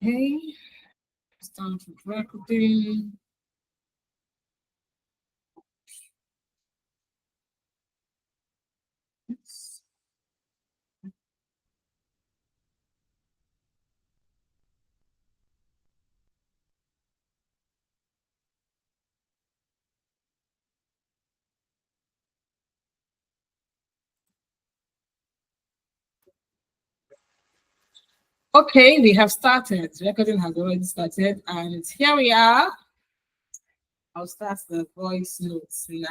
Okay, start with recording. Okay, we have started. Recording has already started, and here we are. I'll start the voice notes now.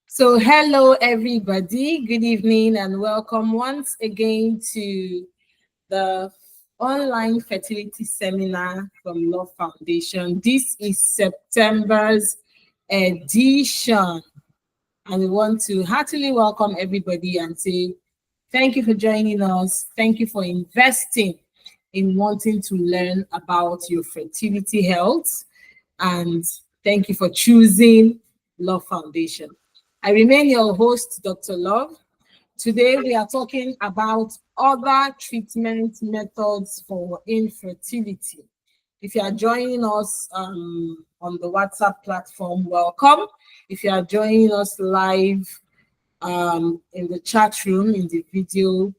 So, hello, everybody. Good evening, and welcome once again to the online fertility seminar from Love Foundation. This is September's edition, and we want to heartily welcome everybody and say thank you for joining us. Thank you for investing in wanting to learn about your fertility health, and thank you for choosing Love Foundation. I remain your host, Dr. Love. Today, we are talking about other treatment methods for infertility. If you are joining us on the WhatsApp platform, welcome. If you are joining us live in the chat room, in the video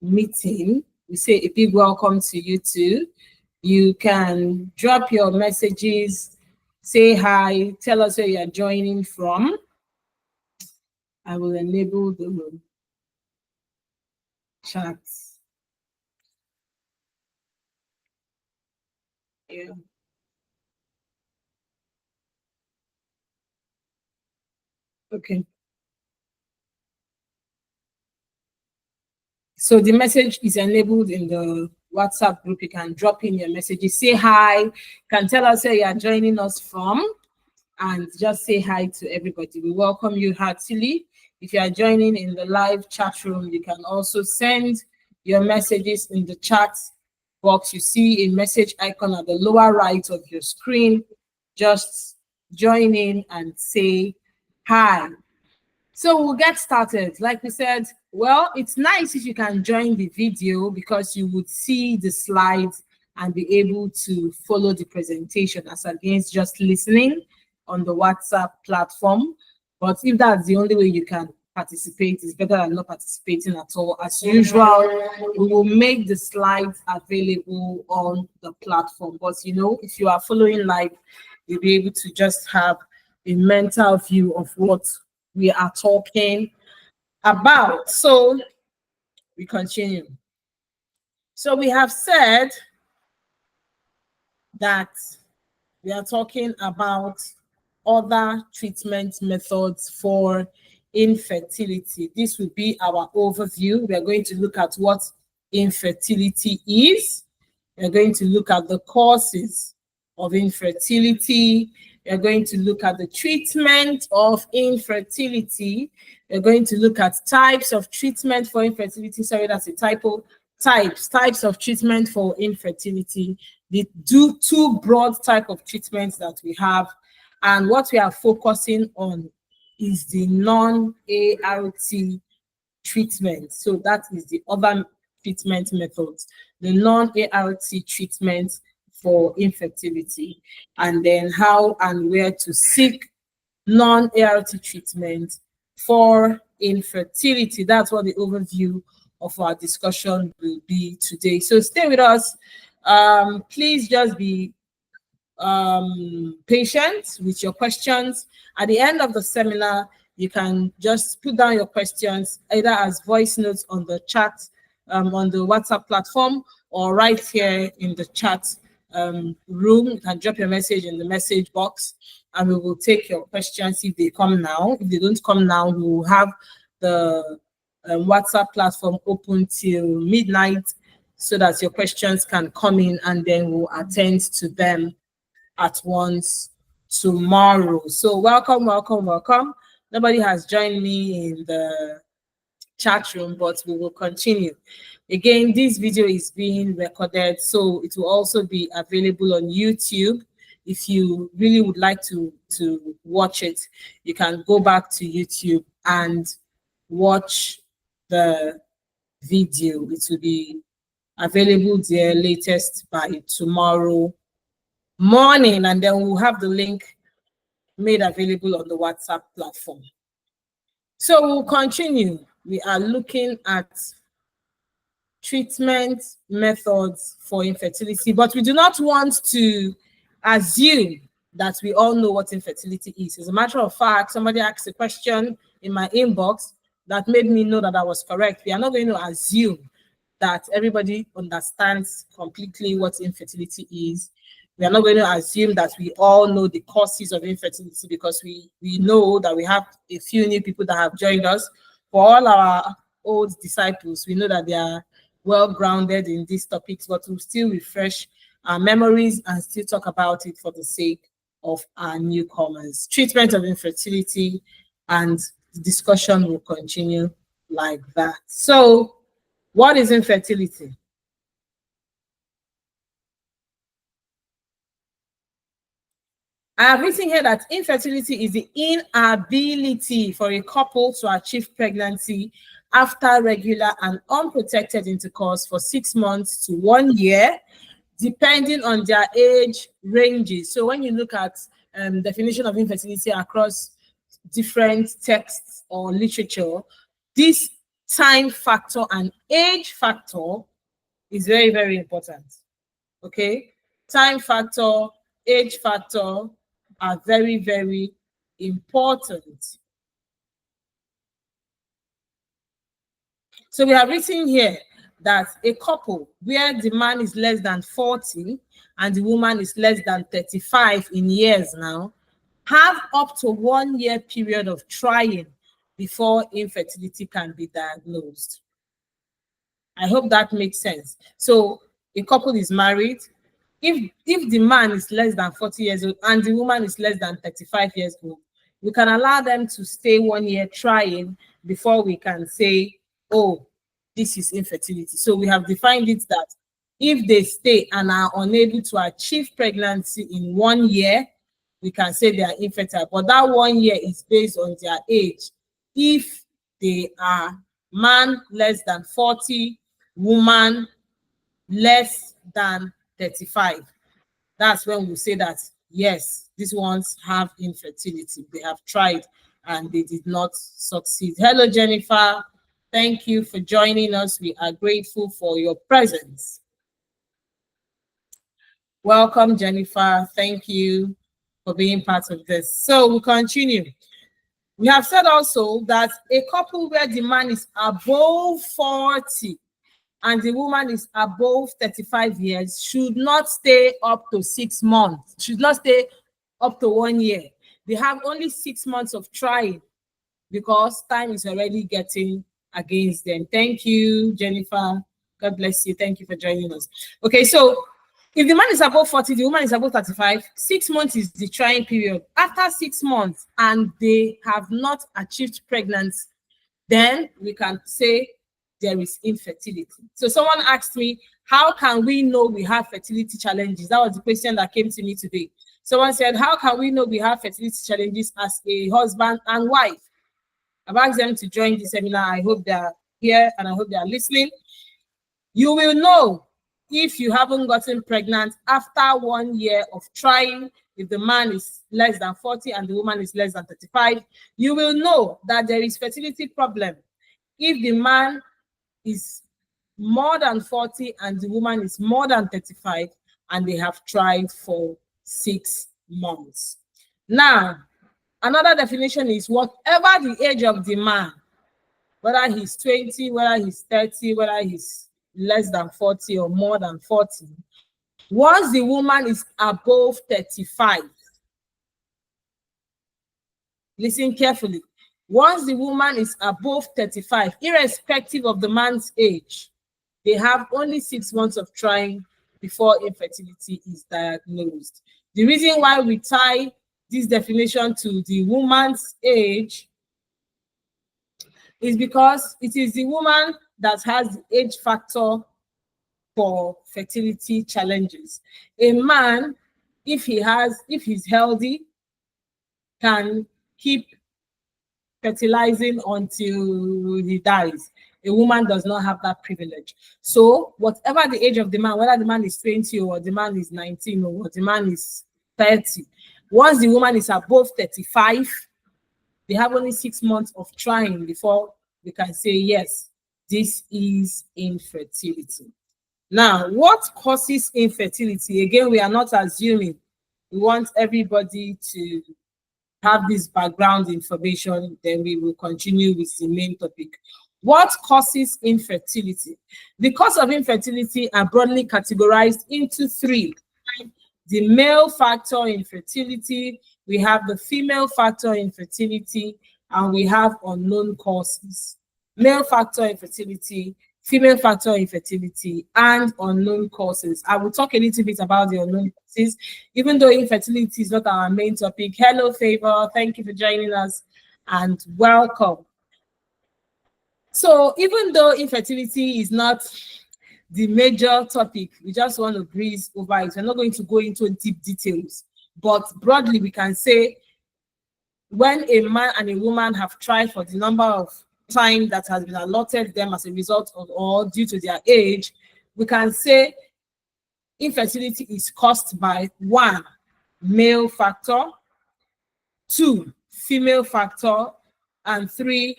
meeting, we say a big welcome to you too. You can drop your messages, say hi, tell us where you are joining from. I will enable the chat. Yeah. Okay. So the message is enabled in the WhatsApp group. You can drop in your messages, say hi, can tell us where you are joining us from, and just say hi to everybody. We welcome you heartily. If you are joining in the live chat room, you can also send your messages in the chat box. You see a message icon at the lower right of your screen. Just join in and say hi. So we'll get started. Like we said, well, it's nice if you can join the video because you would see the slides and be able to follow the presentation as against just listening on the WhatsApp platform. But if that's the only way you can participate, it's better than not participating at all. As usual, we will make the slides available on the platform. But you know, if you are following live, you'll be able to just have a mental view of what we are talking about. So we continue. So we have said that we are talking about other treatment methods for infertility. This will be our overview. We are going to look at what infertility is. We're going to look at the causes of infertility. We're going to look at the treatment of infertility. We're going to look at types of treatment for infertility. Sorry, that's a typo. Types of treatment for infertility. The two broad type of treatments that we have, and what we are focusing on is the non-ART treatment. So that is the other treatment methods, the non-ART treatment for infertility, and then how and where to seek non-ART treatment for infertility. That's what the overview of our discussion will be today. So stay with us. Please just be patient with your questions. At the end of the seminar, you can just put down your questions either as voice notes on the chat, on the WhatsApp platform, or right here in the chat room. You can drop your message in the message box and we will take your questions if they come now. If they don't come now, we will have the WhatsApp platform open till midnight so that your questions can come in and then we'll attend to them at once tomorrow. So welcome. Nobody has joined me in the chat room, but we will continue. Again, this video is being recorded, so it will also be available on YouTube. If you really would like to watch it, you can go back to YouTube and watch the video. It will be available there latest by tomorrow morning, and then we'll have the link made available on the WhatsApp platform. So we'll continue. We are looking at treatment methods for infertility, but we do not want to assume that we all know what infertility is. As a matter of fact, somebody asked a question in my inbox that made me know that I was correct. We are not going to assume that everybody understands completely what infertility is. We are not going to assume that we all know the causes of infertility, because we know that we have a few new people that have joined us. For all our old disciples, we know that they are well grounded in these topics, but we'll still refresh our memories and still talk about it for the sake of our newcomers. Treatment of infertility, and the discussion will continue like that. So, what is infertility? I have written here that infertility is the inability for a couple to achieve pregnancy after regular and unprotected intercourse for 6 months to 1 year, depending on their age ranges. So when you look at definition of infertility across different texts or literature, this time factor and age factor is very, very important. Okay, time factor, age factor are very, very important. So we have written here that a couple where the man is less than 40 and the woman is less than 35 in years now have up to 1 year period of trying before infertility can be diagnosed. I hope that makes sense. So a couple is married. If the man is less than 40 years old and the woman is less than 35 years old, we can allow them to stay 1 year trying before we can say, oh, this is infertility. So we have defined it that if they stay and are unable to achieve pregnancy in 1 year, we can say they are infertile. But that 1 year is based on their age. If they are man less than 40, woman less than 35, that's when we say that, yes, these ones have infertility. They have tried and they did not succeed. Hello, Jennifer. Thank you for joining us. We are grateful for your presence. Welcome, Jennifer. Thank you for being part of this. So we'll continue. We have said also that a couple where the man is above 40 and the woman is above 35 years should not stay up to 6 months, should not stay up to 1 year. They have only 6 months of trying because time is already getting against them. Thank you, Jennifer. God bless you. Thank you for joining us. Okay, so if the man is above 40, the woman is above 35, 6 months is the trying period. After 6 months and they have not achieved pregnancy, then we can say there is infertility. So someone asked me, how can we know we have fertility challenges? That was the question that came to me today. Someone said, how can we know we have fertility challenges as a husband and wife? I've asked them to join the seminar. I hope they're here and I hope they are listening. You will know if you haven't gotten pregnant after 1 year of trying. If the man is less than 40 and the woman is less than 35, you will know that there is fertility problem. If the man is more than 40 and the woman is more than 35 and they have tried for 6 months. Now, another definition is whatever the age of the man, whether he's 20, whether he's 30, whether he's less than 40 or more than 40, once the woman is above 35, listen carefully, once the woman is above 35, irrespective of the man's age, they have only 6 months of trying before infertility is diagnosed. The reason why we tie this definition to the woman's age is because it is the woman that has the age factor for fertility challenges. A man, if he's healthy, can keep fertilizing until he dies. A woman does not have that privilege. So whatever the age of the man, whether the man is 20 or the man is 19 or the man is 30, once the woman is above 35, they have only 6 months of trying before they can say, yes, this is infertility. Now, what causes infertility? Again, we are not assuming. We want everybody to have this background information, then we will continue with the main topic. What causes infertility? The cause of infertility are broadly categorized into 3. The male factor infertility, we have the female factor infertility, and we have unknown causes. Male factor infertility, female factor infertility, and unknown causes. I will talk a little bit about the unknown causes, even though infertility is not our main topic. Hello, Favor. Thank you for joining us and welcome. So even though infertility is not the major topic, we just want to breeze over it. We're not going to go into deep details, but broadly we can say when a man and a woman have tried for the number of time that has been allotted them as a result of or due to their age, we can say infertility is caused by 1, male factor, 2, female factor, and 3,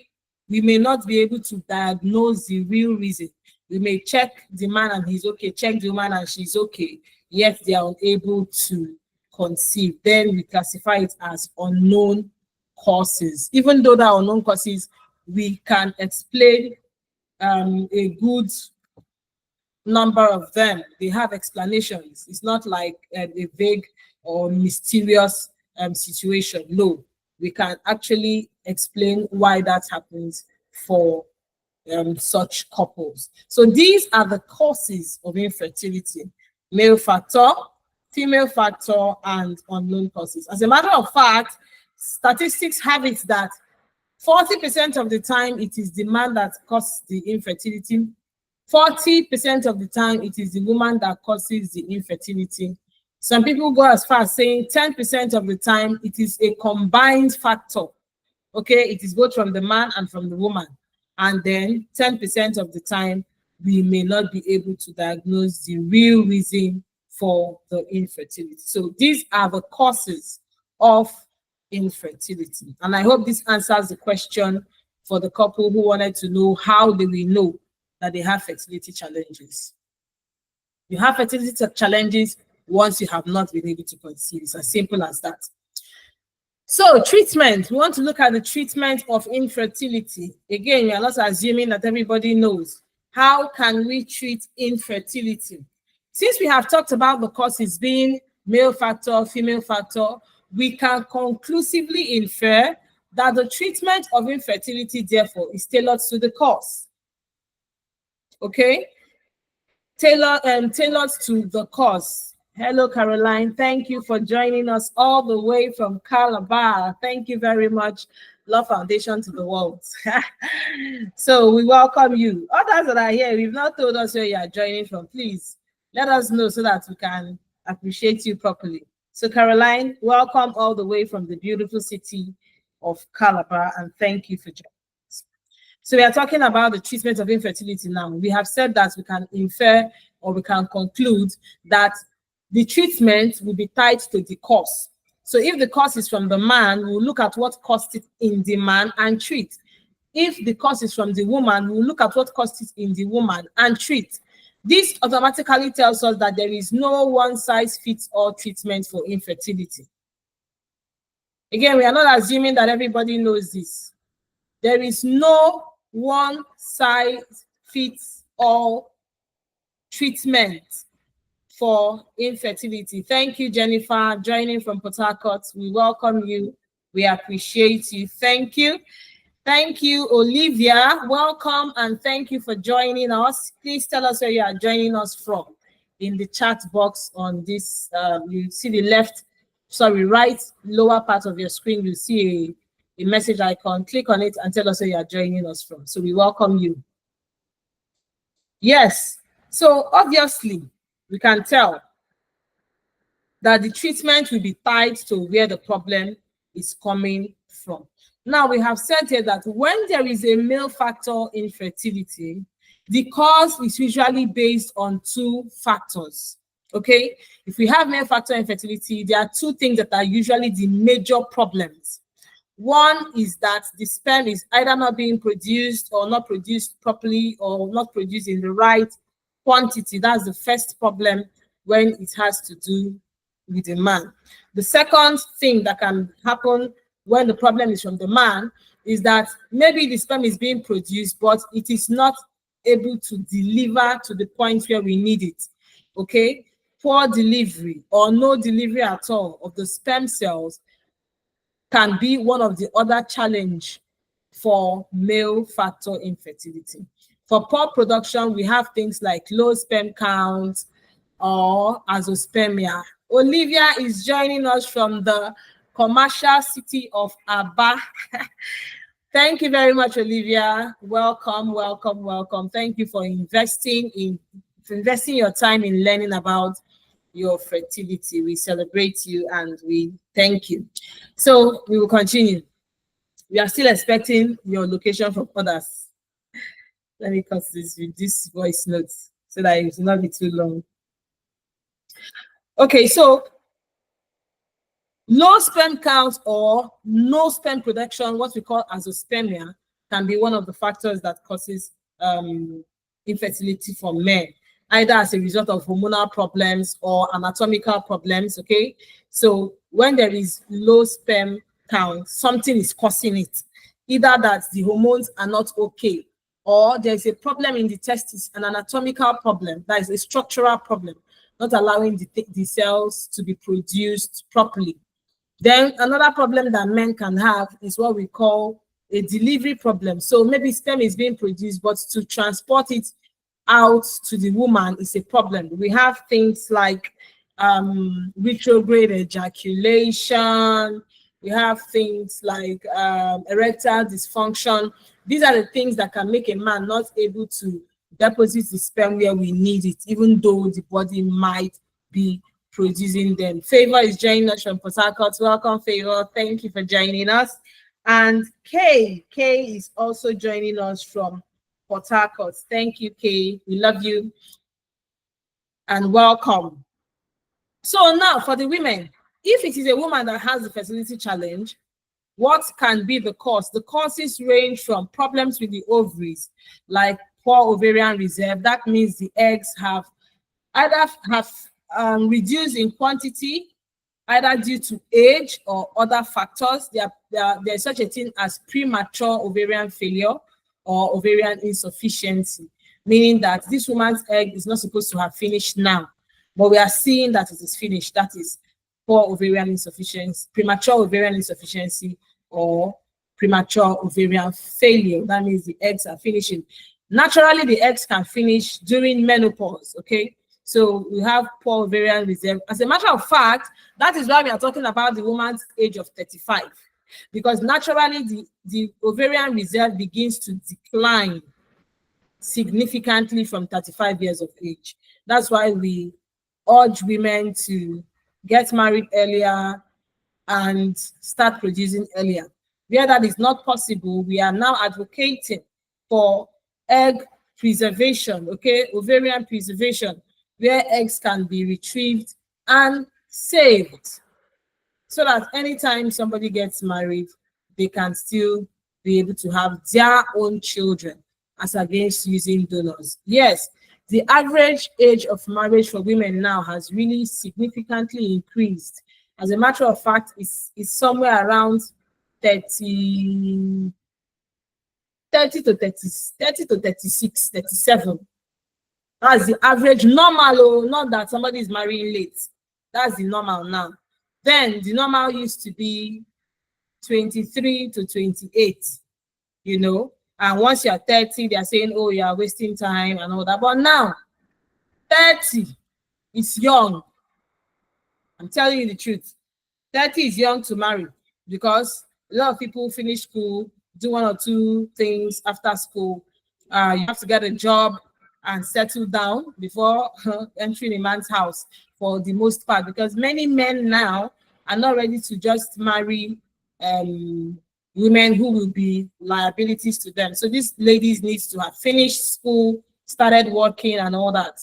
we may not be able to diagnose the real reason. We may check the man and he's okay, check the woman and she's okay, yet they are unable to conceive. Then we classify it as unknown causes. Even though there are unknown causes, we can explain a good number of them. They have explanations. It's not like a vague or mysterious situation. No, we can actually explain why that happens for such couples. So these are the causes of infertility: male factor, female factor, and unknown causes. As a matter of fact, statistics have it that 40% of the time it is the man that causes the infertility. 40% of the time it is the woman that causes the infertility. Some people go as far as saying 10% of the time it is a combined factor. Okay, it is both from the man and from the woman. And then 10% of the time, we may not be able to diagnose the real reason for the infertility. So these are the causes of infertility. And I hope this answers the question for the couple who wanted to know how do we know that they have fertility challenges. You have fertility challenges once you have not been able to conceive. It's as simple as that. So treatment, we want to look at the treatment of infertility. Again, we are not assuming that everybody knows. How can we treat infertility? Since we have talked about the causes being male factor, female factor, we can conclusively infer that the treatment of infertility, therefore, is tailored to the cause. Okay? Tailored to the cause. Hello, Caroline. Thank you for joining us all the way from Calabar. Thank you very much. Love Foundation to the world. So we welcome you. Others that are here, you've not told us where you are joining from. Please let us know so that we can appreciate you properly. So Caroline, welcome all the way from the beautiful city of Calabar, and thank you for joining us. So we are talking about the treatment of infertility now. We have said that we can infer or we can conclude that the treatment will be tied to the cause. So if the cause is from the man, we'll look at what caused it in the man and treat. If the cause is from the woman, we'll look at what caused it in the woman and treat. This automatically tells us that there is no one-size-fits-all treatment for infertility. Again, we are not assuming that everybody knows this. There is no one-size-fits-all treatment for infertility. Thank you, Jennifer, joining from Port Harcourt. We welcome you. We appreciate you. Thank you. Thank you, Olivia. Welcome and thank you for joining us. Please tell us where you are joining us from. In the chat box on this, you see the right lower part of your screen, you see a message icon. Click on it and tell us where you are joining us from. So we welcome you. Yes. So obviously, we can tell that the treatment will be tied to where the problem is coming from. Now, we have said here that when there is a male factor infertility, the cause is usually based on two factors. Okay, if we have male factor infertility, there are two things that are usually the major problems. One is that the sperm is either not being produced or not produced properly or not produced in the right quantity. That's the first problem when it has to do with a man. The second thing that can happen when the problem is from the man is that maybe the sperm is being produced, but it is not able to deliver to the point where we need it. Okay, poor delivery or no delivery at all of the sperm cells can be one of the other challenge for male factor infertility. For poor production, we have things like low sperm count or azoospermia. Olivia is joining us from the commercial city of Aba. Thank you very much, Olivia. Welcome, welcome, welcome. Thank you for investing your time in learning about your fertility. We celebrate you and we thank you. So we will continue. We are still expecting your location from others. Let me cut this with this voice notes so that it will not be too long. Okay, so low sperm count or no sperm production, what we call azoospermia, can be one of the factors that causes infertility for men, either as a result of hormonal problems or anatomical problems. Okay, so when there is low sperm count, something is causing it. Either that the hormones are not okay, or there's a problem in the testes, an anatomical problem, that is a structural problem, not allowing the cells to be produced properly. Then another problem that men can have is what we call a delivery problem. So maybe sperm is being produced, but to transport it out to the woman is a problem. We have things like retrograde ejaculation. We have things like erectile dysfunction. These are the things that can make a man not able to deposit the sperm where we need it, even though the body might be producing them. Favor is joining us from Port Harcourt. Welcome, Favor. Thank you for joining us. And Kay is also joining us from Port Harcourt. Thank you, Kay. We love you and welcome. So now for the women, if it is a woman that has a fertility challenge, what can be the cause? The causes range from problems with the ovaries, like poor ovarian reserve. That means the eggs have either reduced in quantity, either due to age or other factors. There's such a thing as premature ovarian failure or ovarian insufficiency, meaning that this woman's egg is not supposed to have finished now, but we are seeing that it is finished. That is poor ovarian insufficiency, premature ovarian insufficiency, or premature ovarian failure. That means the eggs are finishing. Naturally, the eggs can finish during menopause, okay? So we have poor ovarian reserve. As a matter of fact, that is why we are talking about the woman's age of 35, because naturally the ovarian reserve begins to decline significantly from 35 years of age. That's why we urge women to get married earlier and start producing earlier. Where that is not possible, we are now advocating for egg preservation, okay, ovarian preservation, where eggs can be retrieved and saved, so that anytime somebody gets married, they can still be able to have their own children as against using donors. Yes, the average age of marriage for women now has really significantly increased. As a matter of fact, it's somewhere around 30 to 36, 37. That's the average normal, not that somebody is marrying late. That's the normal now. Then the normal used to be 23 to 28, you know. And once you're 30, they're saying, oh, you're wasting time and all that. But now, 30 is young. I'm telling you the truth. 30 is young to marry, because a lot of people finish school, do one or two things after school. You have to get a job and settle down before entering a man's house for the most part, because many men now are not ready to just marry, women who will be liabilities to them. So these ladies need to have finished school, started working and all that.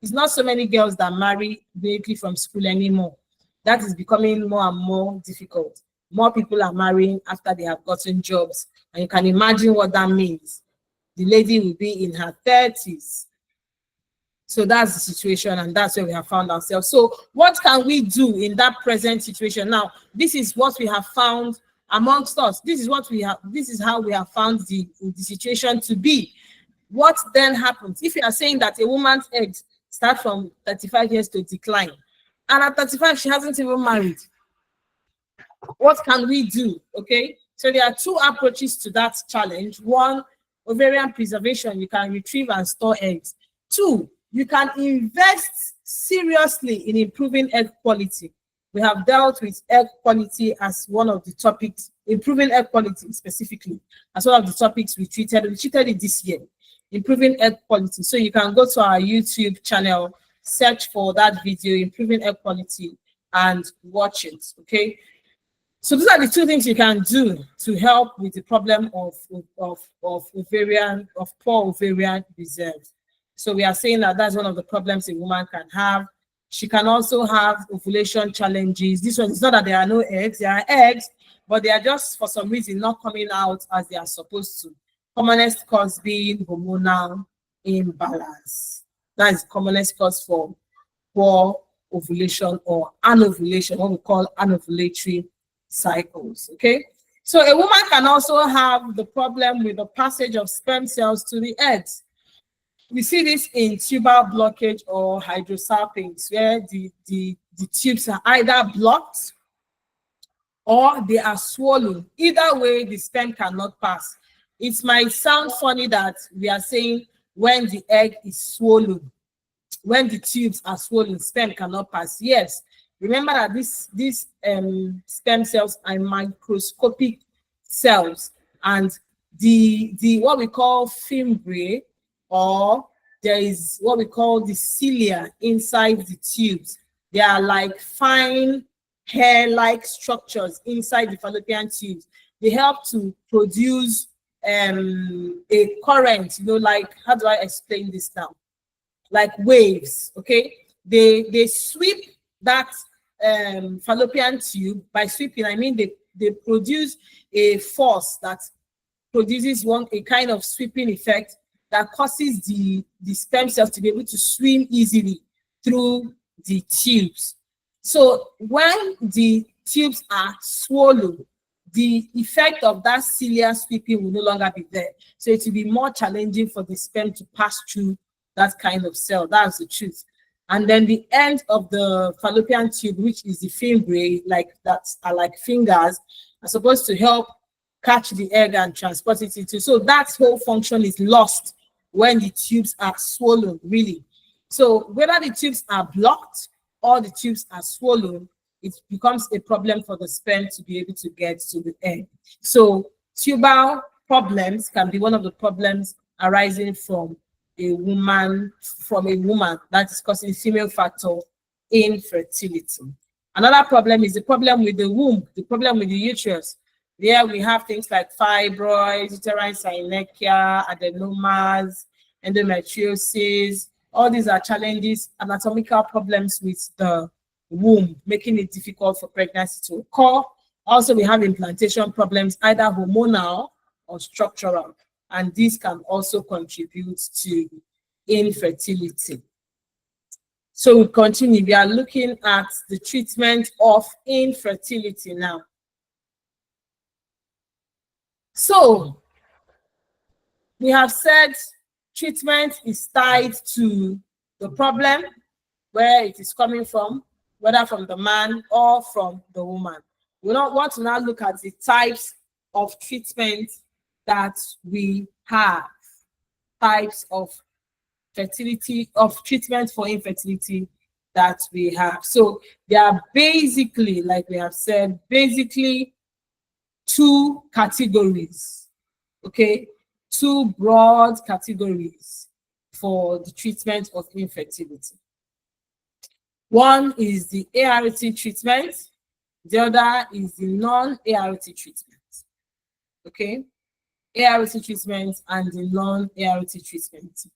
It's not so many girls that marry directly from school anymore. That is becoming more and more difficult. More people are marrying after they have gotten jobs. And you can imagine what that means. The lady will be in her 30s. So that's the situation, and that's where we have found ourselves. So what can we do in that present situation? Now, this is what we have found amongst us. This is what we have, this is how we have found the situation to be. What then happens? If you are saying that a woman's eggs start from 35 years to decline, and at 35, she hasn't even married, what can we do? Okay, so there are two approaches to that challenge. One, ovarian preservation. You can retrieve and store eggs. Two, you can invest seriously in improving egg quality. We have dealt with egg quality as one of the topics, improving egg quality specifically, as one of the topics we treated. We treated it this year, improving egg quality. So you can go to our YouTube channel, search for that video, improving egg quality, and watch it, okay? So these are the two things you can do to help with the problem of ovarian, of poor ovarian reserve. So we are saying that that's one of the problems a woman can have. She can also have ovulation challenges. This one, it's not that there are no eggs, there are eggs, but they are just for some reason not coming out as they are supposed to. Commonest cause being hormonal imbalance. That is the commonest cause for poor ovulation or anovulation, what we call anovulatory cycles. Okay, so a woman can also have the problem with the passage of sperm cells to the eggs. We see this in tubal blockage or hydrosalpinx, where the tubes are either blocked or they are swollen. Either way, the sperm cannot pass. It might sound funny that we are saying when the egg is swollen, when the tubes are swollen, sperm cannot pass. Yes, remember that these sperm cells are microscopic cells, and the what we call fimbriae, or there is what we call the cilia inside the tubes. They are like fine hair-like structures inside the fallopian tubes. They help to produce a current, you know, like, how do I explain this now? Like waves, okay? They sweep that fallopian tube. By sweeping, I mean they produce a force that produces a kind of sweeping effect that causes the sperm cells to be able to swim easily through the tubes. So when the tubes are swollen, the effect of that cilia sweeping will no longer be there. So it will be more challenging for the sperm to pass through that kind of cell. That's the truth. And then the end of the fallopian tube, which is the fimbriae, like that are like fingers, are supposed to help catch the egg and transport it into. So that whole function is lost when the tubes are swollen, really. So whether the tubes are blocked or the tubes are swollen, it becomes a problem for the sperm to be able to get to the egg. So tubal problems can be one of the problems arising from a woman, that is causing female factor infertility. Another problem is the problem with the womb, the problem with the uterus. There we have things like fibroids, uterine synechia, adenomas, endometriosis. All these are challenges, anatomical problems with the womb, making it difficult for pregnancy to occur. Also, we have implantation problems, either hormonal or structural, and these can also contribute to infertility. So we continue. We are looking at the treatment of infertility now. So we have said treatment is tied to the problem, where it is coming from, whether from the man or from the woman. We don't want to now look at the types of treatment that we have, types of fertility, of treatment for infertility that we have. So they are basically, like we have said, basically two categories, okay? Two broad categories for the treatment of infertility. One is the ART treatment, the other is the non-ART treatment. Okay, ART treatment and the non-ART treatment.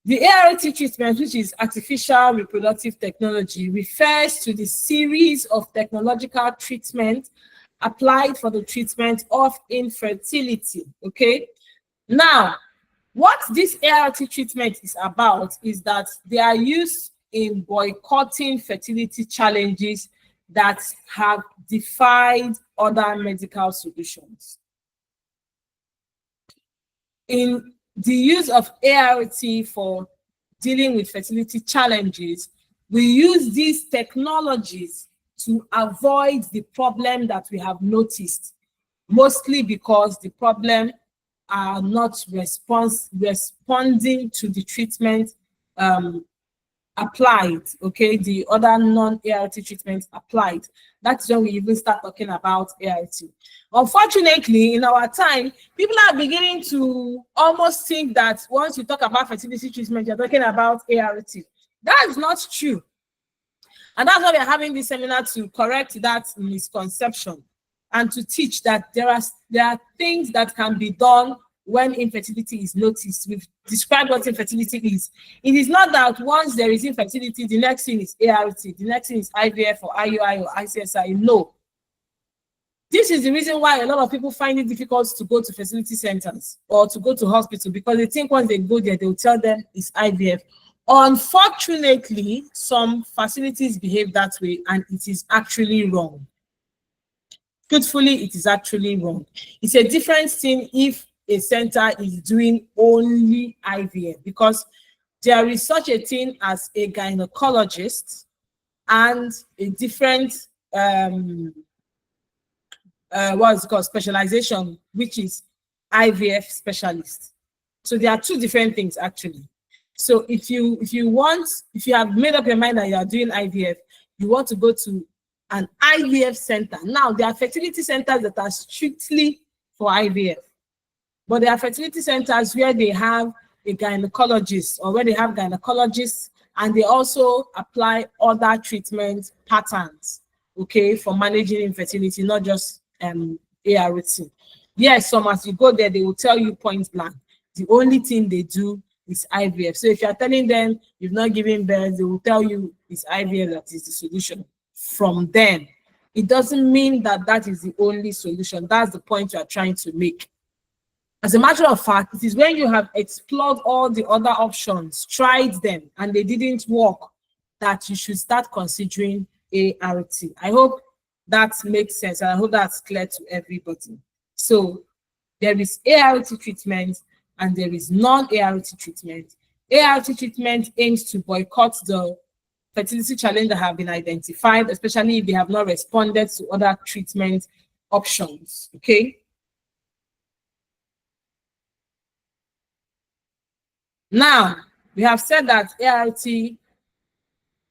The ART treatment, which is artificial reproductive technology, refers to the series of technological treatment applied for the treatment of infertility. Okay, now what this ART treatment is about is that they are used in boycotting fertility challenges that have defied other medical solutions. In the use of ART for dealing with fertility challenges, we use these technologies to avoid the problem that we have noticed, mostly because the problem are not responding to the treatment applied, okay, the other non-ART treatments applied. That's when we even start talking about ART. Unfortunately, in our time, people are beginning to almost think that once you talk about fertility treatment, you're talking about ART. That is not true. And that's why we're having this seminar, to correct that misconception and to teach that there are things that can be done when infertility is noticed. We've described what infertility is. It is not that once there is infertility, the next thing is ART, the next thing is IVF or IUI or ICSI. No. This is the reason why a lot of people find it difficult to go to fertility centers or to go to hospital, because they think once they go there, they'll tell them it's IVF. Unfortunately, some facilities behave that way, and it is actually wrong. Truthfully, it is actually wrong. It's a different thing if a center is doing only IVF, because there is such a thing as a gynecologist and a different what's called specialization, which is IVF specialist. So there are two different things actually. So if you have made up your mind that you are doing IVF, you want to go to an IVF center. Now there are fertility centers that are strictly for IVF. But there are fertility centers where they have a gynecologist, or where they have gynecologists, and they also apply other treatment patterns, okay, for managing infertility, not just ART. Yes, some as you go there, they will tell you point blank, the only thing they do is IVF. So if you're telling them you've not given birth, they will tell you it's IVF that is the solution. From them, it doesn't mean that that is the only solution. That's the point you are trying to make. As a matter of fact, it is when you have explored all the other options, tried them, and they didn't work, that you should start considering ART. I hope that makes sense, and I hope that's clear to everybody. So there is ART treatment and there is non-ART treatment. ART treatment aims to boycott the fertility challenge that have been identified, especially if they have not responded to other treatment options, okay? Now, we have said that ART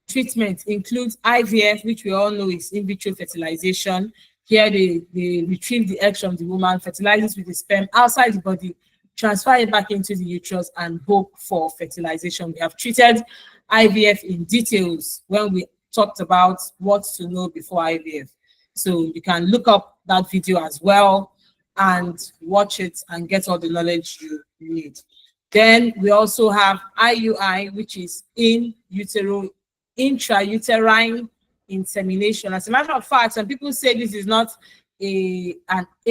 treatment includes IVF, which we all know is in vitro fertilization. Here, they retrieve the eggs from the woman, fertilize it with the sperm outside the body, transfer it back into the uterus, and hope for fertilization. We have treated IVF in details when we talked about what to know before IVF. So you can look up that video as well and watch it and get all the knowledge you need. Then we also have IUI, which is intrauterine insemination. As a matter of fact, some people say this is not an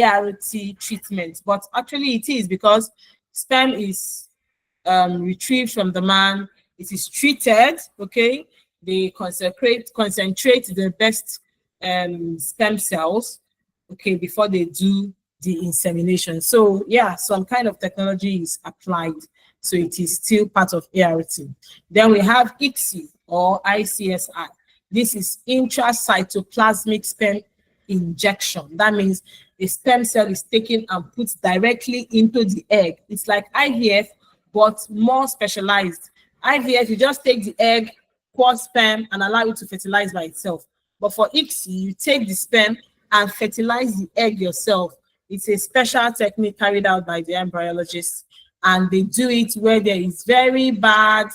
ART treatment, but actually it is, because sperm is retrieved from the man. It is treated, okay? They concentrate the best sperm cells, okay, before they do the insemination. So yeah, some kind of technology is applied, so it is still part of ART. Then we have ICSI or ICSI. This is intracytoplasmic sperm injection. That means the sperm cell is taken and put directly into the egg. It's like IVF, but more specialized. IVF, you just take the egg, pour sperm, and allow it to fertilize by itself. But for ICSI, you take the sperm and fertilize the egg yourself. It's a special technique carried out by the embryologists, and they do it where there is very bad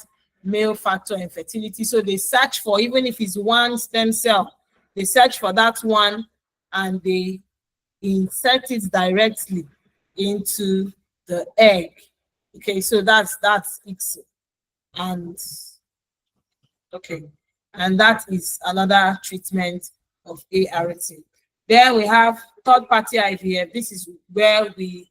male factor infertility. So they search for, even if it's one stem cell, they search for that one, and they insert it directly into the egg. Okay, so that's it. And okay, and that is another treatment of ART. Then we have third-party IVF. This is where we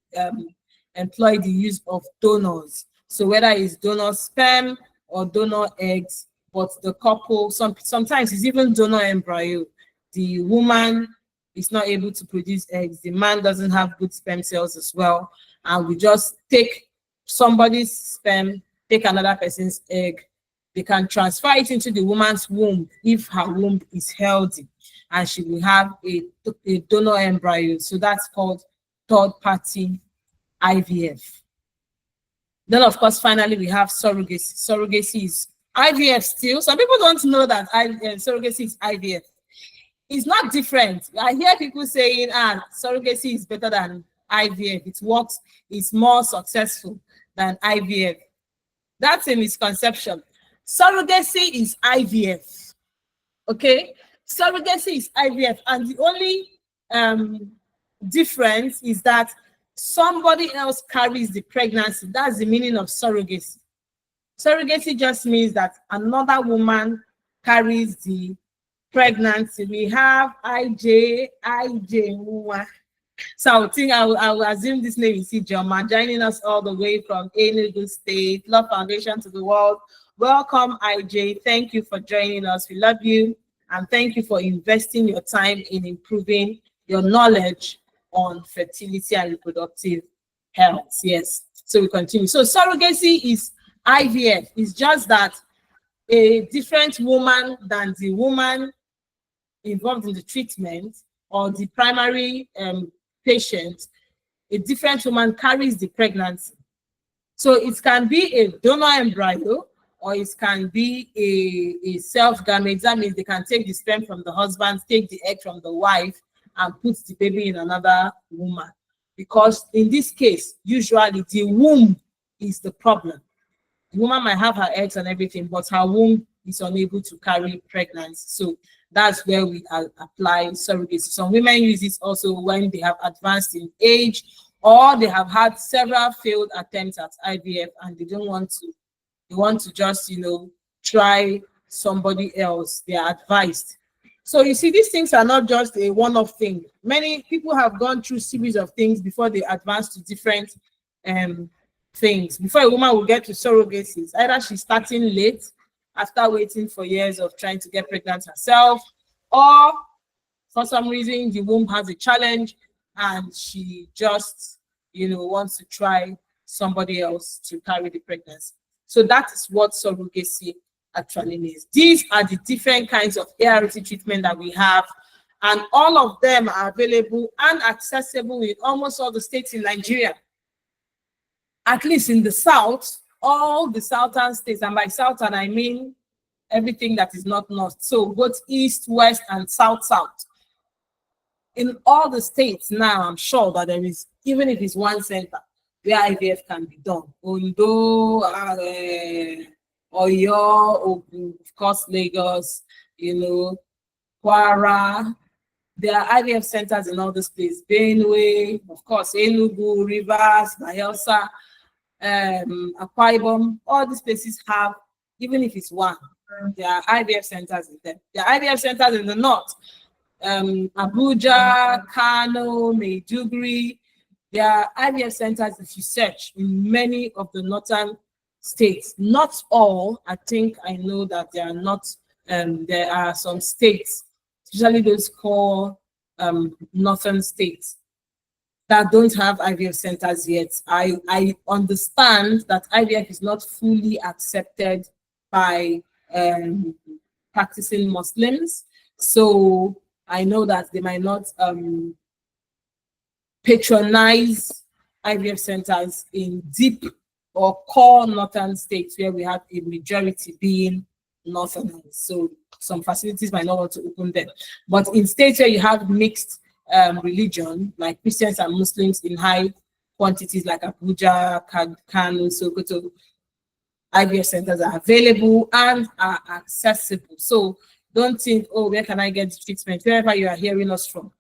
employ the use of donors. So whether it's donor sperm or donor eggs, but the couple, sometimes it's even donor embryo. The woman is not able to produce eggs. The man doesn't have good sperm cells as well. And we just take somebody's sperm, take another person's egg. They can transfer it into the woman's womb if her womb is healthy, and she will have a donor embryo. So that's called third-party IVF. Then, of course, finally, we have surrogacy. Surrogacy is IVF still. Some people don't know that surrogacy is IVF. It's not different. I hear people saying, surrogacy is better than IVF. It works, it's more successful than IVF. That's a misconception. Surrogacy is IVF. Okay? Surrogacy is IVF. And the only difference is that somebody else carries the pregnancy. That's the meaning of surrogacy. Surrogacy just means that another woman carries the pregnancy. We have IJ. So I think I will assume this name is Ijoma, joining us all the way from Enugu State. Love Foundation to the world. Welcome, IJ. Thank you for joining us. We love you, and thank you for investing your time in improving your knowledge on fertility and reproductive health. Yes. So we continue. So surrogacy is IVF. It's just that a different woman than the woman involved in the treatment or the primary patient, a different woman carries the pregnancy. So it can be a donor embryo, or it can be a self-gamete. That means they can take the sperm from the husband, take the egg from the wife, and put the baby in another woman. Because in this case, usually the womb is the problem. The woman might have her eggs and everything, but her womb is unable to carry pregnancy. So that's where we apply surrogacy. Some women use it also when they have advanced in age, or they have had several failed attempts at IVF and they don't want to. They want to just, try somebody else. They are advised. So you see, these things are not just a one-off thing. Many people have gone through series of things before they advance to different things. Before a woman will get to surrogacy, either she's starting late after waiting for years of trying to get pregnant herself, or for some reason the womb has a challenge and she just, wants to try somebody else to carry the pregnancy. So that is what surrogacy actually means. These are the different kinds of ART treatment that we have, and all of them are available and accessible in almost all the states in Nigeria. At least in the south, all the southern states, and by southern I mean everything that is not north. So both east, west, and south. In all the states now, I'm sure that there is, even if it's one center, where IVF can be done. Ondo, Oyo, Ogun, of course, Lagos, Kwara. There are IVF centers in all these places. Benue, of course, Enugu, Rivers, Bayelsa, Akwa Ibom. All these places have, even if it's one, there are IVF centers in them. There are IVF centers in the north. Abuja, Kano, Maiduguri. There are IVF centers, if you search, in many of the northern states. Not all. I think I know that there are not. There are some states, especially those core northern states, that don't have IVF centers yet. I understand that IVF is not fully accepted by practicing Muslims. So I know that they might not patronize IVF centers in deep or core northern states where we have a majority being northerners. So some facilities might not want to open them. But in states where you have mixed religion, like Christians and Muslims in high quantities, like Abuja, Kano, Sokoto, IVF centers are available and are accessible. So don't think, oh, where can I get the treatment? Wherever you are hearing us from,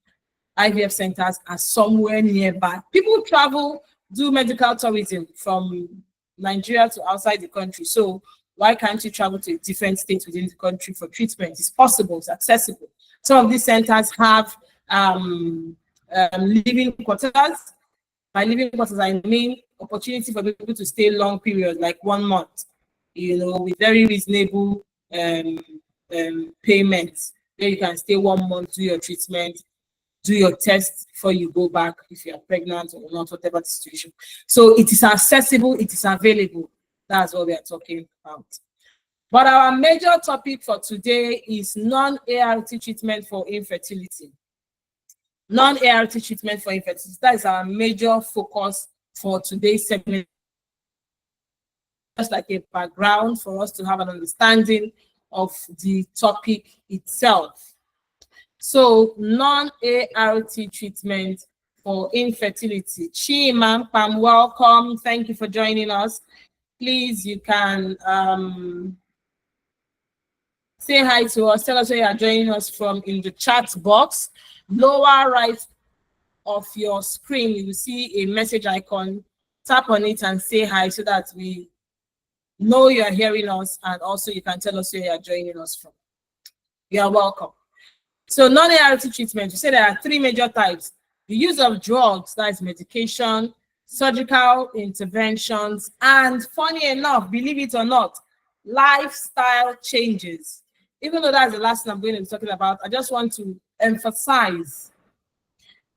IVF centers are somewhere nearby. People travel, do medical tourism from Nigeria to outside the country. So why can't you travel to a different state within the country for treatment? It's possible, it's accessible. Some of these centers have living quarters. By living quarters, I mean opportunity for people to stay long periods, like 1 month, with very reasonable payments. Where you can stay 1 month, do your treatment, do your tests before you go back if you are pregnant or not, whatever the situation. So it is accessible, it is available. That's what we are talking about. But our major topic for today is non-ART treatment for infertility. Non-ART treatment for infertility. That is our major focus for today's segment. Just like a background for us to have an understanding of the topic itself. So non-ART treatment for infertility. Chima, Pam, welcome. Thank you for joining us. Please, you can say hi to us. Tell us where you are joining us from in the chat box. Lower right of your screen, you will see a message icon. Tap on it and say hi so that we know you are hearing us, and also you can tell us where you are joining us from. You are welcome. So non-ART treatment, we say there are 3 major types. The use of drugs, that is medication, surgical interventions, and funny enough, believe it or not, lifestyle changes. Even though that's the last thing I'm going to be talking about, I just want to emphasize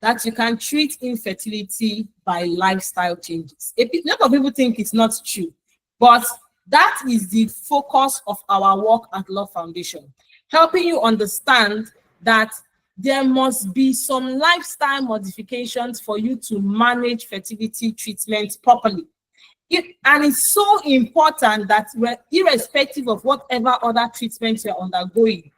that you can treat infertility by lifestyle changes. A lot of people think it's not true, but that is the focus of our work at Love Foundation, helping you understand that there must be some lifestyle modifications for you to manage fertility treatment properly. And it's so important that irrespective of whatever other treatments you're undergoing,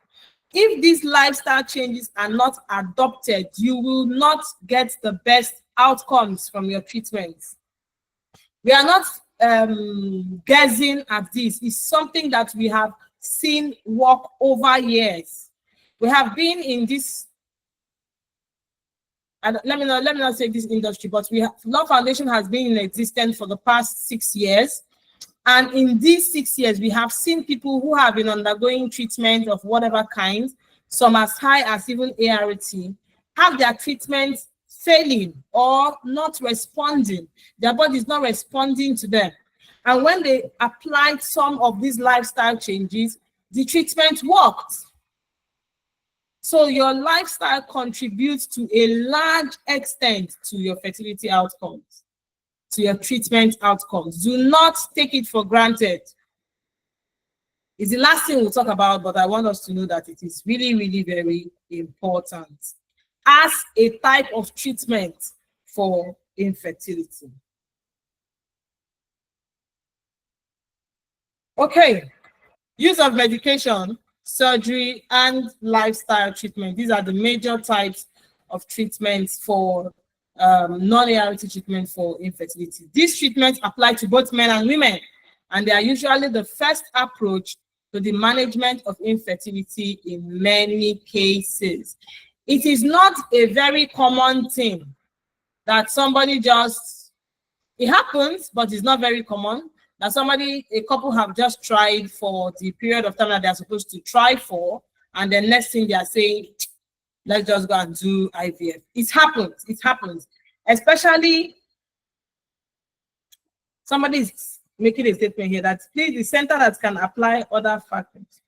if these lifestyle changes are not adopted, you will not get the best outcomes from your treatments. We are not guessing at this. It's something that we have seen work over years. We have been in this, and let me not say this industry, but Love Foundation has been in existence for the past 6 years. And in these 6 years, we have seen people who have been undergoing treatment of whatever kind, some as high as even ART, have their treatment failing or not responding. Their body is not responding to them. And when they applied some of these lifestyle changes, the treatment worked. So your lifestyle contributes to a large extent to your fertility outcomes, to your treatment outcomes. Do not take it for granted. It's the last thing we'll talk about, but I want us to know that it is really, really very important as a type of treatment for infertility. Okay, use of medication, surgery, and lifestyle treatment. These are the major types of treatments for non-ART treatment for infertility. These treatments apply to both men and women, and they are usually the first approach to the management of infertility in many cases. It is not a very common thing that somebody just, it happens, but it's not very common, that a couple have just tried for the period of time that they're supposed to try for, and the next thing they are saying, let's just go and do IVF. It happens. Especially, somebody is making a statement here that please, the center that can apply other factors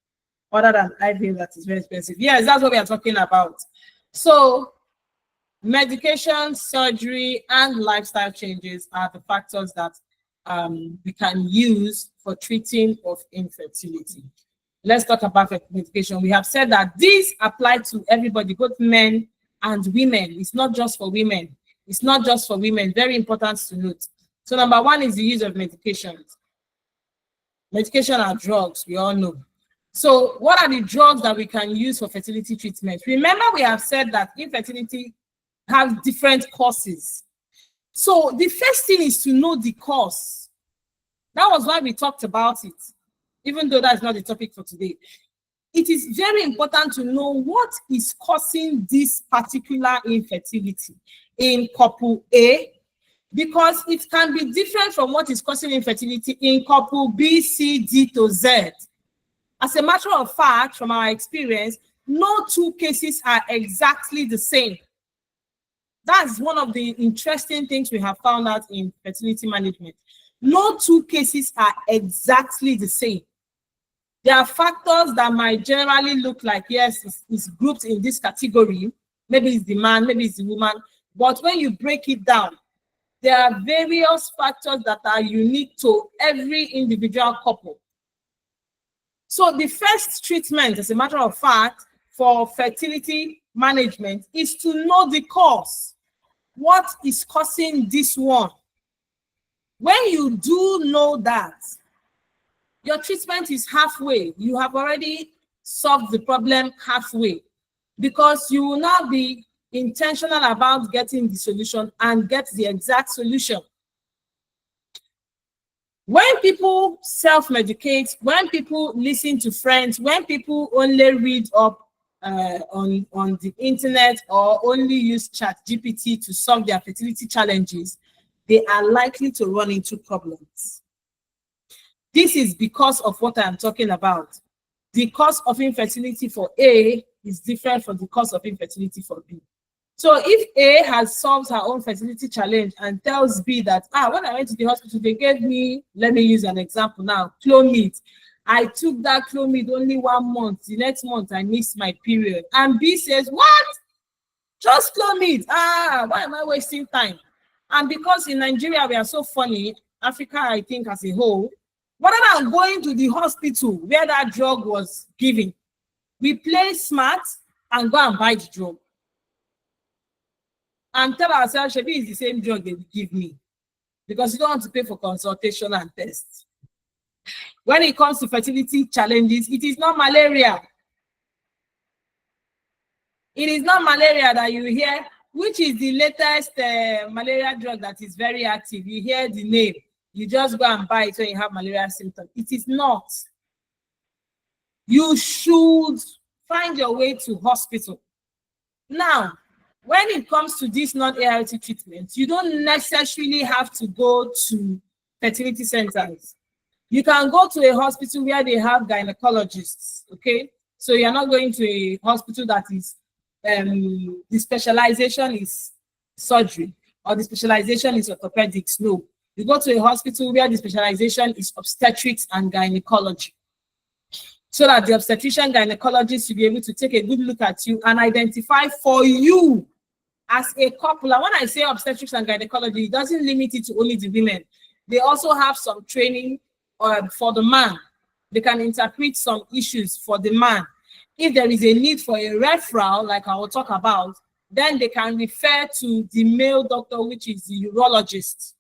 other than IVF that is very expensive. Yes, that's what we are talking about. So medication, surgery, and lifestyle changes are the factors that we can use for treating of infertility. Let's talk about medication. We have said that these apply to everybody, both men and women. It's not just for women. It's not just for women. Very important to note. So number 1 is the use of medications. Medication are drugs, we all know. So what are the drugs that we can use for fertility treatment? Remember, we have said that infertility has different causes. So the first thing is to know the cause. That was why we talked about it, even though that's not the topic for today. it is very important to know what is causing this particular infertility in couple A, because it can be different from what is causing infertility in couple B, C, D to Z. As a matter of fact, from our experience, no two cases are exactly the same. That's one of the interesting things we have found out in fertility management. No two cases are exactly the same. There are factors that might generally look like, yes, it's grouped in this category. Maybe it's the man, maybe it's the woman. But when you break it down, there are various factors that are unique to every individual couple. So the first treatment, as a matter of fact, for fertility management is to know the cause. What is causing this one? When you do know that, your treatment is halfway. You have already solved the problem halfway, because you will now be intentional about getting the solution and get the exact solution. When people self-medicate, when people listen to friends, when people only read up on the internet or only use ChatGPT to solve their fertility challenges, they are likely to run into problems. This is because of what I'm talking about. The cause of infertility for A is different from the cause of infertility for B. So if A has solved her own fertility challenge and tells B that, when I went to the hospital, they gave me, let me use an example now, Clomid. I took that Clomid only 1 month. The next month, I missed my period. And B says, what? Just Clomid. Why am I wasting time? And because in Nigeria, we are so funny, Africa, I think, as a whole, rather than going to the hospital where that drug was given, we play smart and go and buy the drug. And tell ourselves, Shebi is the same drug they will give me, because you don't want to pay for consultation and tests. When it comes to fertility challenges, it is not malaria. It is not malaria that you hear, which is the latest malaria drug that is very active. You hear the name, you just go and buy it when you have malaria symptoms. It is not. You should find your way to hospital. Now, when it comes to this non-ART treatment, you don't necessarily have to go to fertility centers. You can go to a hospital where they have gynecologists, okay? So you're not going to a hospital that is, the specialization is surgery or the specialization is orthopedics. No, you go to a hospital where the specialization is obstetrics and gynecology, so that the obstetrician gynecologist will be able to take a good look at you and identify for you as a couple. And when I say obstetrics and gynecology, it doesn't limit it to only the women. They also have some training for the man. They can interpret some issues for the man. If there is a need for a referral, like I will talk about, then they can refer to the male doctor, which is the urologist.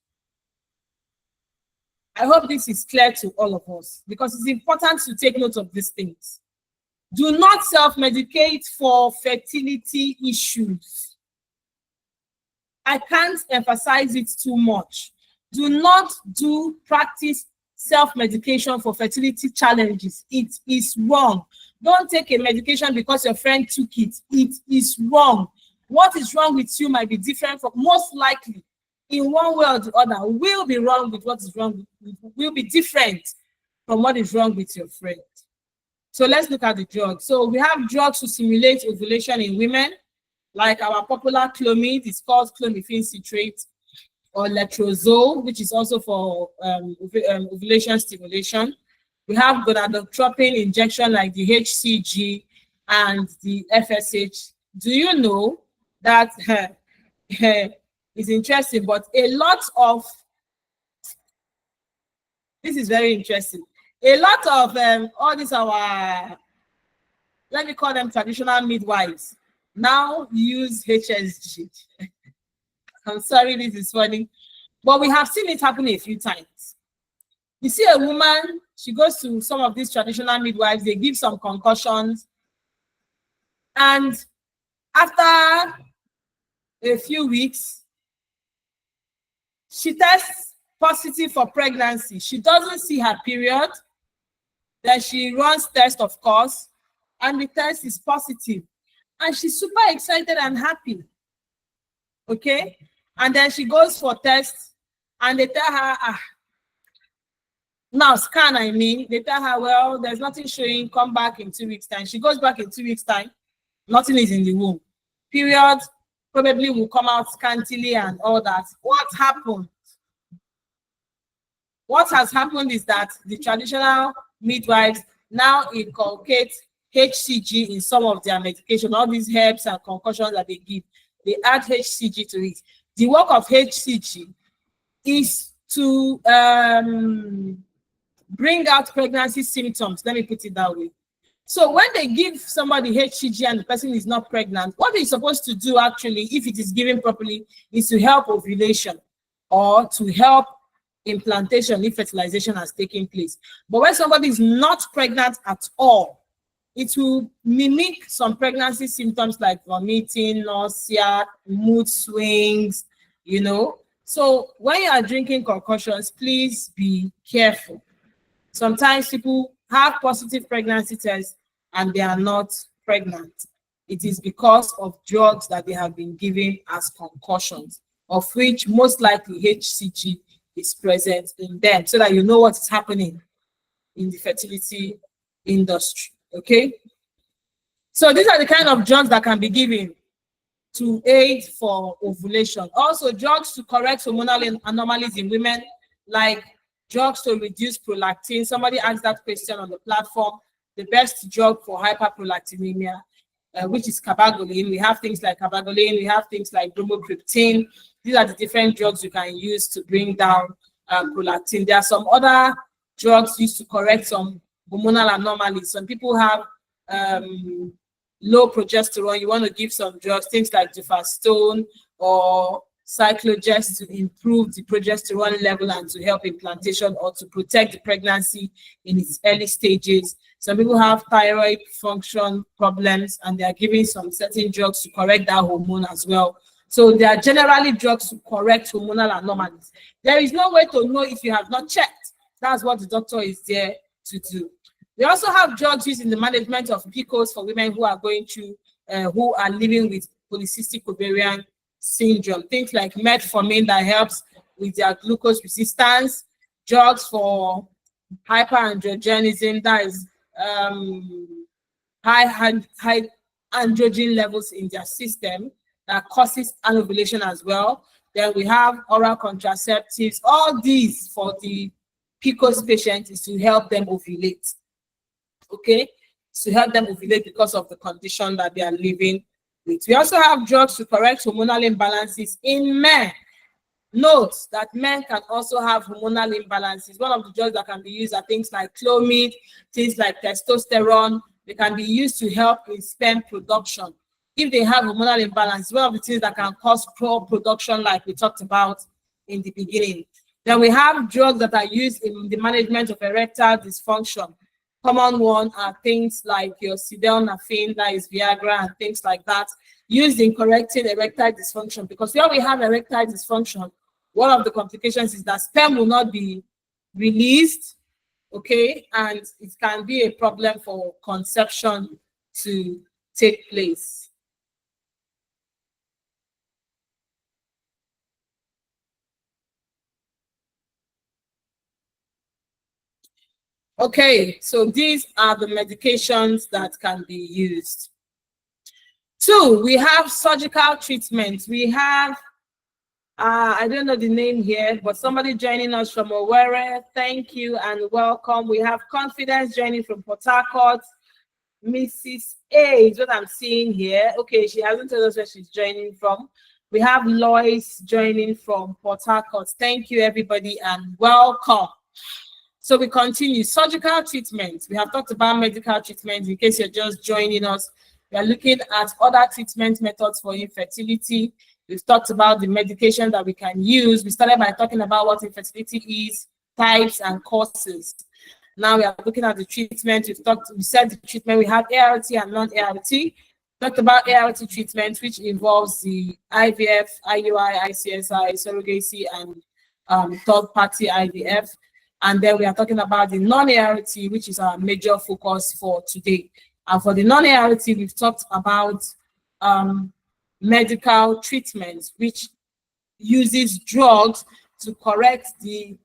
I hope this is clear to all of us, because it's important to take note of these things. Do not self-medicate for fertility issues. I can't emphasize it too much. Do not practice self-medication for fertility challenges. It is wrong. Don't take a medication because your friend took it. It is wrong. What is wrong with you might be different from, most likely, in one way or the other, will be wrong with what is wrong with, will be different from what is wrong with your friend. So let's look at the drugs. So we have drugs to stimulate ovulation in women, like our popular Clomid is called clomiphene citrate, or letrozole, which is also for ovulation stimulation. We have gonadotropin injection like the HCG and the FSH. Do you know that it's interesting, but a lot of, this is very interesting, a lot of all these our, let me call them traditional midwives, now use HSG. I'm sorry, this is funny, but we have seen it happen a few times. You see a woman, she goes to some of these traditional midwives, they give some concussions, and after a few weeks, she tests positive for pregnancy. She doesn't see her period. Then she runs tests, of course. and the test is positive. And she's super excited and happy. Okay? And then she goes for tests, and they tell her, now scan, they tell her, well, there's nothing showing, come back in 2 weeks' time. She goes back in 2 weeks' time, nothing is in the womb. Period probably will come out scantily and all that. What happened? What has happened is that the traditional midwives now inculcate HCG in some of their medication, all these herbs and concoctions that they give. They add HCG to it. The work of HCG is to bring out pregnancy symptoms. Let me put it that way. So when they give somebody HCG and the person is not pregnant, what they're supposed to do actually, if it is given properly, is to help ovulation or to help implantation if fertilization has taken place. But when somebody is not pregnant at all, it will mimic some pregnancy symptoms like vomiting, nausea, mood swings, you know. So when you are drinking concoctions, please be careful. Sometimes people have positive pregnancy tests and they are not pregnant. It is because of drugs that they have been given as concoctions, of which most likely HCG is present in them, so that you know what is happening in the fertility industry. Okay, so these are the kind of drugs that can be given to aid for ovulation. Also, drugs to correct hormonal anomalies in women, like drugs to reduce prolactin. Somebody asked that question on the platform. The best drug for hyperprolactinemia, which is cabergoline. We have things like cabergoline. We have things like bromocriptine. These are the different drugs you can use to bring down prolactin. There are some other drugs used to correct some hormonal anomalies. Some people have low progesterone. You want to give some drugs, things like dufastone or cyclogest, to improve the progesterone level and to help implantation or to protect the pregnancy in its early stages. Some people have thyroid function problems and they are giving some certain drugs to correct that hormone as well. So they are generally drugs to correct hormonal anomalies. There is no way to know if you have not checked. That's what the doctor is there to do. We also have drugs used in the management of PCOS for women who are going through, who are living with polycystic ovarian syndrome. Things like metformin that helps with their glucose resistance, drugs for hyperandrogenism, that is high androgen levels in their system that causes anovulation as well. Then we have oral contraceptives. All these for the PCOS patient is to help them ovulate. Okay, to help them ovulate because of the condition that they are living with. We also have drugs to correct hormonal imbalances in men. Note that men can also have hormonal imbalances. One of the drugs that can be used are things like clomid, things like testosterone. They can be used to help in sperm production. If they have hormonal imbalance, one of the things that can cause poor production, like we talked about in the beginning. Then we have drugs that are used in the management of erectile dysfunction. Common one are things like your sildenafil, that is Viagra, and things like that, used in correcting erectile dysfunction. Because when we have erectile dysfunction, one of the complications is that sperm will not be released, okay, and it can be a problem for conception to take place. Okay, so these are the medications that can be used. 2, we have surgical treatment. We have, I don't know the name here, but somebody joining us from Owerri. Thank you and welcome. We have Confidence joining from Port Harcourt. Mrs. A is what I'm seeing here. Okay, she hasn't told us where she's joining from. We have Lois joining from Port Harcourt. Thank you, everybody, and welcome. So we continue. Surgical treatment. We have talked about medical treatment. In case you're just joining us, we are looking at other treatment methods for infertility. We've talked about the medication that we can use. We started by talking about what infertility is, types, and causes. Now we are looking at the treatment. We said the treatment. We have ART and non-ART. Talked about ART treatment, which involves the IVF, IUI, ICSI, surrogacy, and third-party IVF. And then we are talking about the non-ART, which is our major focus for today. And for the non-ART, we've talked about medical treatments, which uses drugs to correct the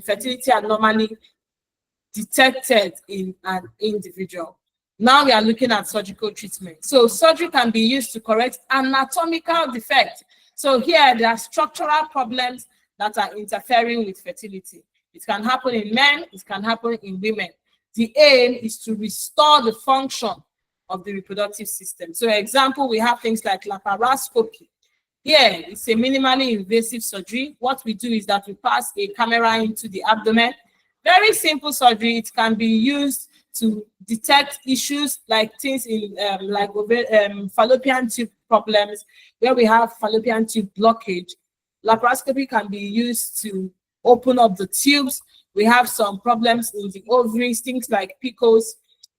fertility anomaly detected in an individual. Now we are looking at surgical treatment. So surgery can be used to correct anatomical defect. So here there are structural problems that are interfering with fertility. It can happen in men, it can happen in women. The aim is to restore the function of the reproductive system. So example, we have things like laparoscopy. Here, it's a minimally invasive surgery. What we do is that we pass a camera into the abdomen. Very simple surgery. It can be used to detect issues like things in fallopian tube problems, where we have fallopian tube blockage. Laparoscopy can be used to open up the tubes. We have some problems in the ovaries, things like PCOS,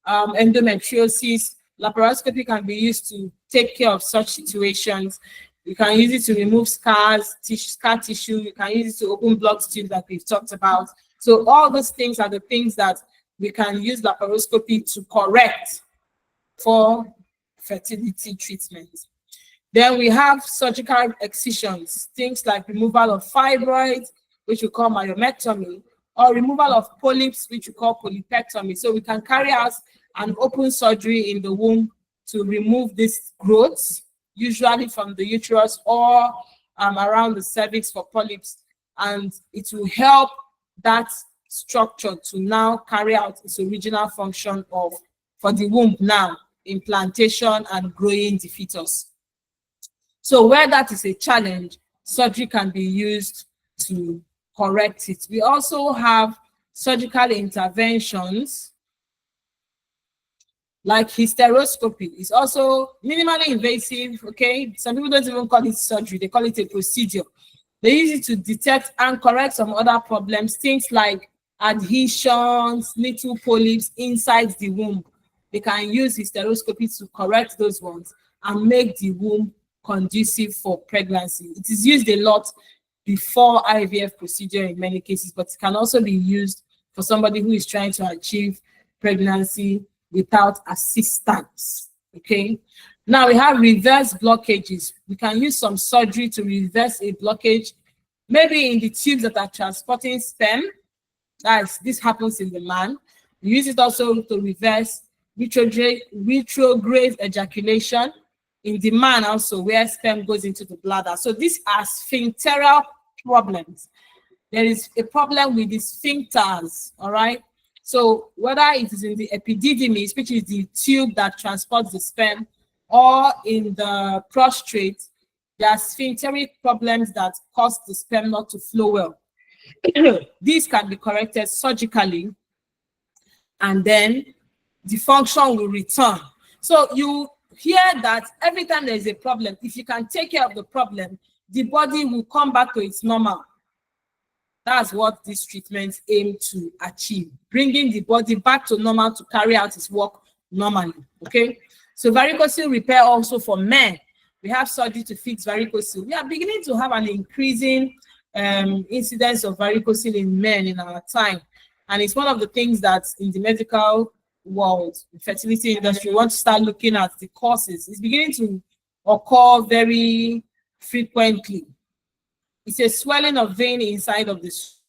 endometriosis. Laparoscopy can be used to take care of such situations. You can use it to remove scars, scar tissue. You can use it to open blocked tubes that we've talked about. So all those things are the things that we can use laparoscopy to correct for fertility treatment. Then we have surgical excisions, things like removal of fibroids, which we call myomectomy, or removal of polyps, which we call polypectomy. So we can carry out an open surgery in the womb to remove these growths, usually from the uterus or around the cervix for polyps, and it will help that structure to now carry out its original function of, for the womb now, implantation and growing the fetus. So where that is a challenge, surgery can be used to correct it. We also have surgical interventions like hysteroscopy. It's also minimally invasive, okay? Some people don't even call it surgery, they call it a procedure. They use it to detect and correct some other problems, things like adhesions, little polyps inside the womb. They can use hysteroscopy to correct those ones and make the womb conducive for pregnancy. It is used a lot before IVF procedure in many cases, but it can also be used for somebody who is trying to achieve pregnancy without assistance, okay? Now we have reverse blockages. We can use some surgery to reverse a blockage, maybe in the tubes that are transporting sperm. This happens in the man. We use it also to reverse retrograde ejaculation in the man also, where sperm goes into the bladder. So these are sphincteral problems. There is a problem with the sphincters, all right? So whether it is in the epididymis, which is the tube that transports the sperm, or in the prostate, there are sphincteric problems that cause the sperm not to flow well. These can be corrected surgically, and then the function will return. So you hear that every time there is a problem, if you can take care of the problem, the body will come back to its normal. That's what these treatments aim to achieve, bringing the body back to normal to carry out its work normally, okay? So varicocele repair also for men. We have surgery to fix varicocele. We are beginning to have an increasing incidence of varicocele in men in our time. And it's one of the things that in the medical world, the fertility industry, we want to start looking at the causes. It's beginning to occur very frequently. It's a swelling of vein inside of this.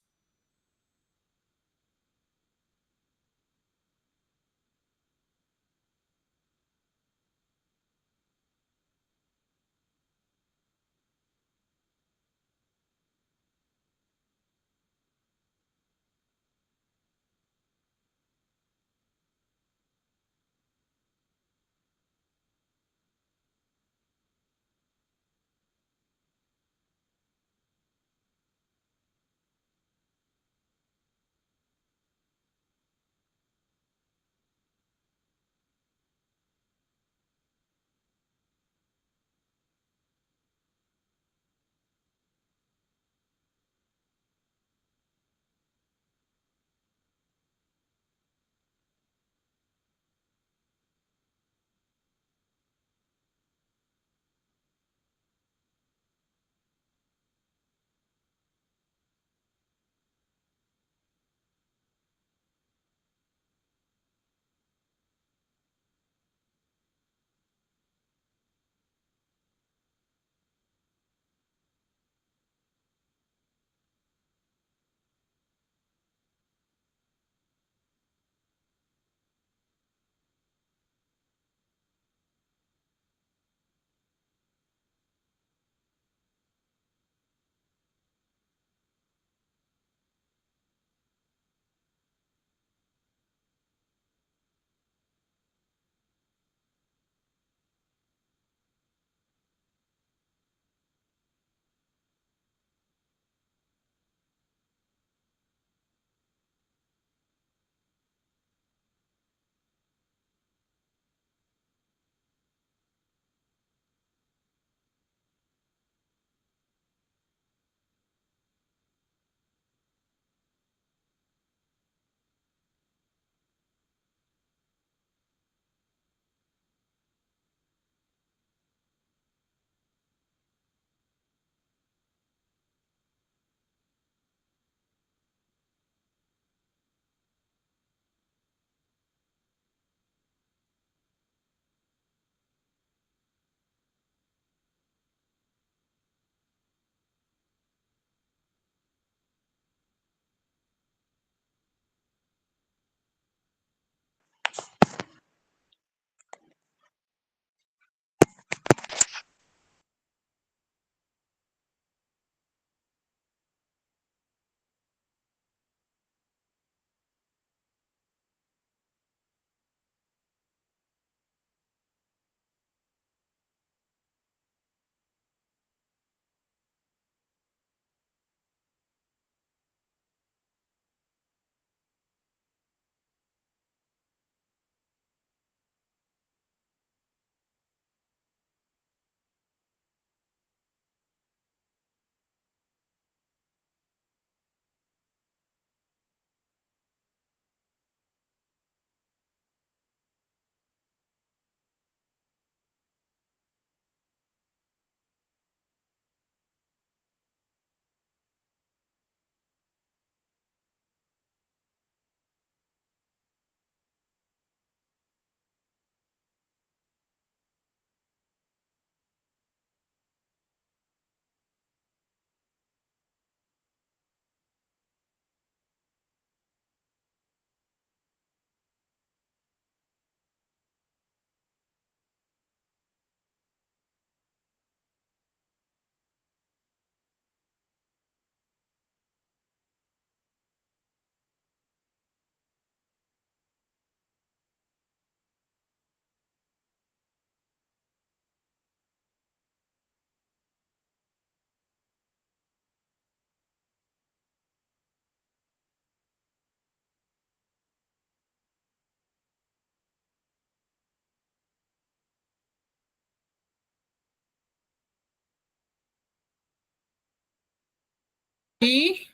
we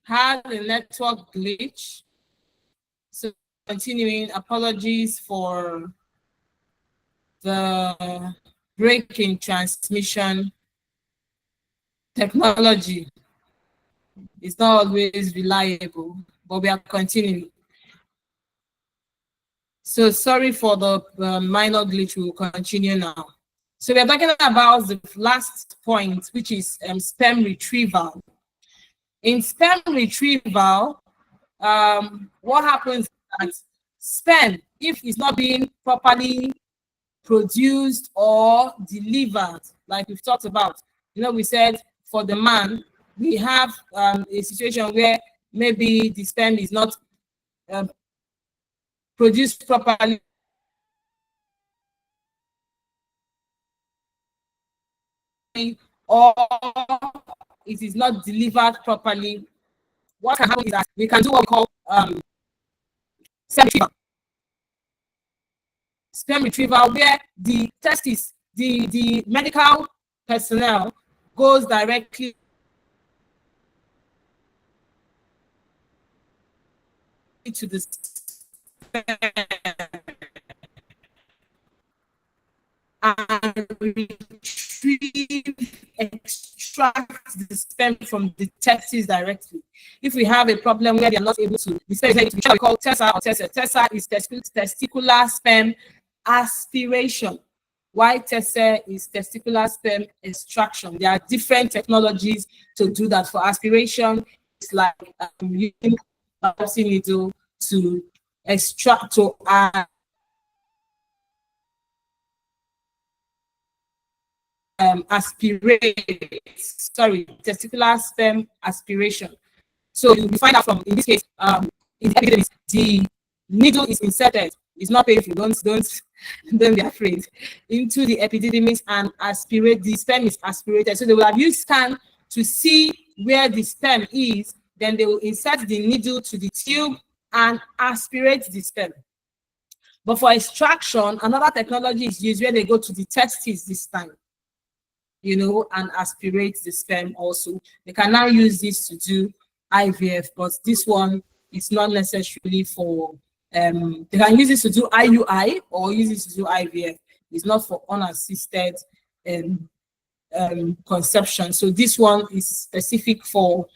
had a network glitch. So continuing, apologies for the break in transmission. Technology is not always reliable, but we are continuing. So sorry for the minor glitch. We will continue now. So we are talking about the last point, which is sperm retrieval. In sperm retrieval, what happens is that sperm, if it's not being properly produced or delivered, like we've talked about, we said for the man, we have a situation where maybe the sperm is not produced properly, or it is not delivered properly. What can happen is that we can do what we call sperm retrieval. Sperm retrieval, where the testis, the medical personnel goes directly to the and extract the sperm from the testes directly. If we have a problem where they are not able to, the sperm is we call TESA or TESA. TESA is testicular sperm aspiration. Why TESA is testicular sperm extraction. There are different technologies to do that. For aspiration, it's like using a biopsy needle to extract, to aspirate, testicular sperm aspiration. So you find out from, in this case, in the epididymis, the needle is inserted. It's not painful. Don't be afraid. Into the epididymis and aspirate. The sperm is aspirated. So they will have used scan to see where the sperm is. Then they will insert the needle to the tube and aspirate the sperm. But for extraction, another technology is used where they go to the testes this time, and aspirate the sperm also. They can now use this to do IVF, but this one is not necessarily for, they can use this to do IUI or use this to do IVF. It's not for unassisted conception. So this one is specific for,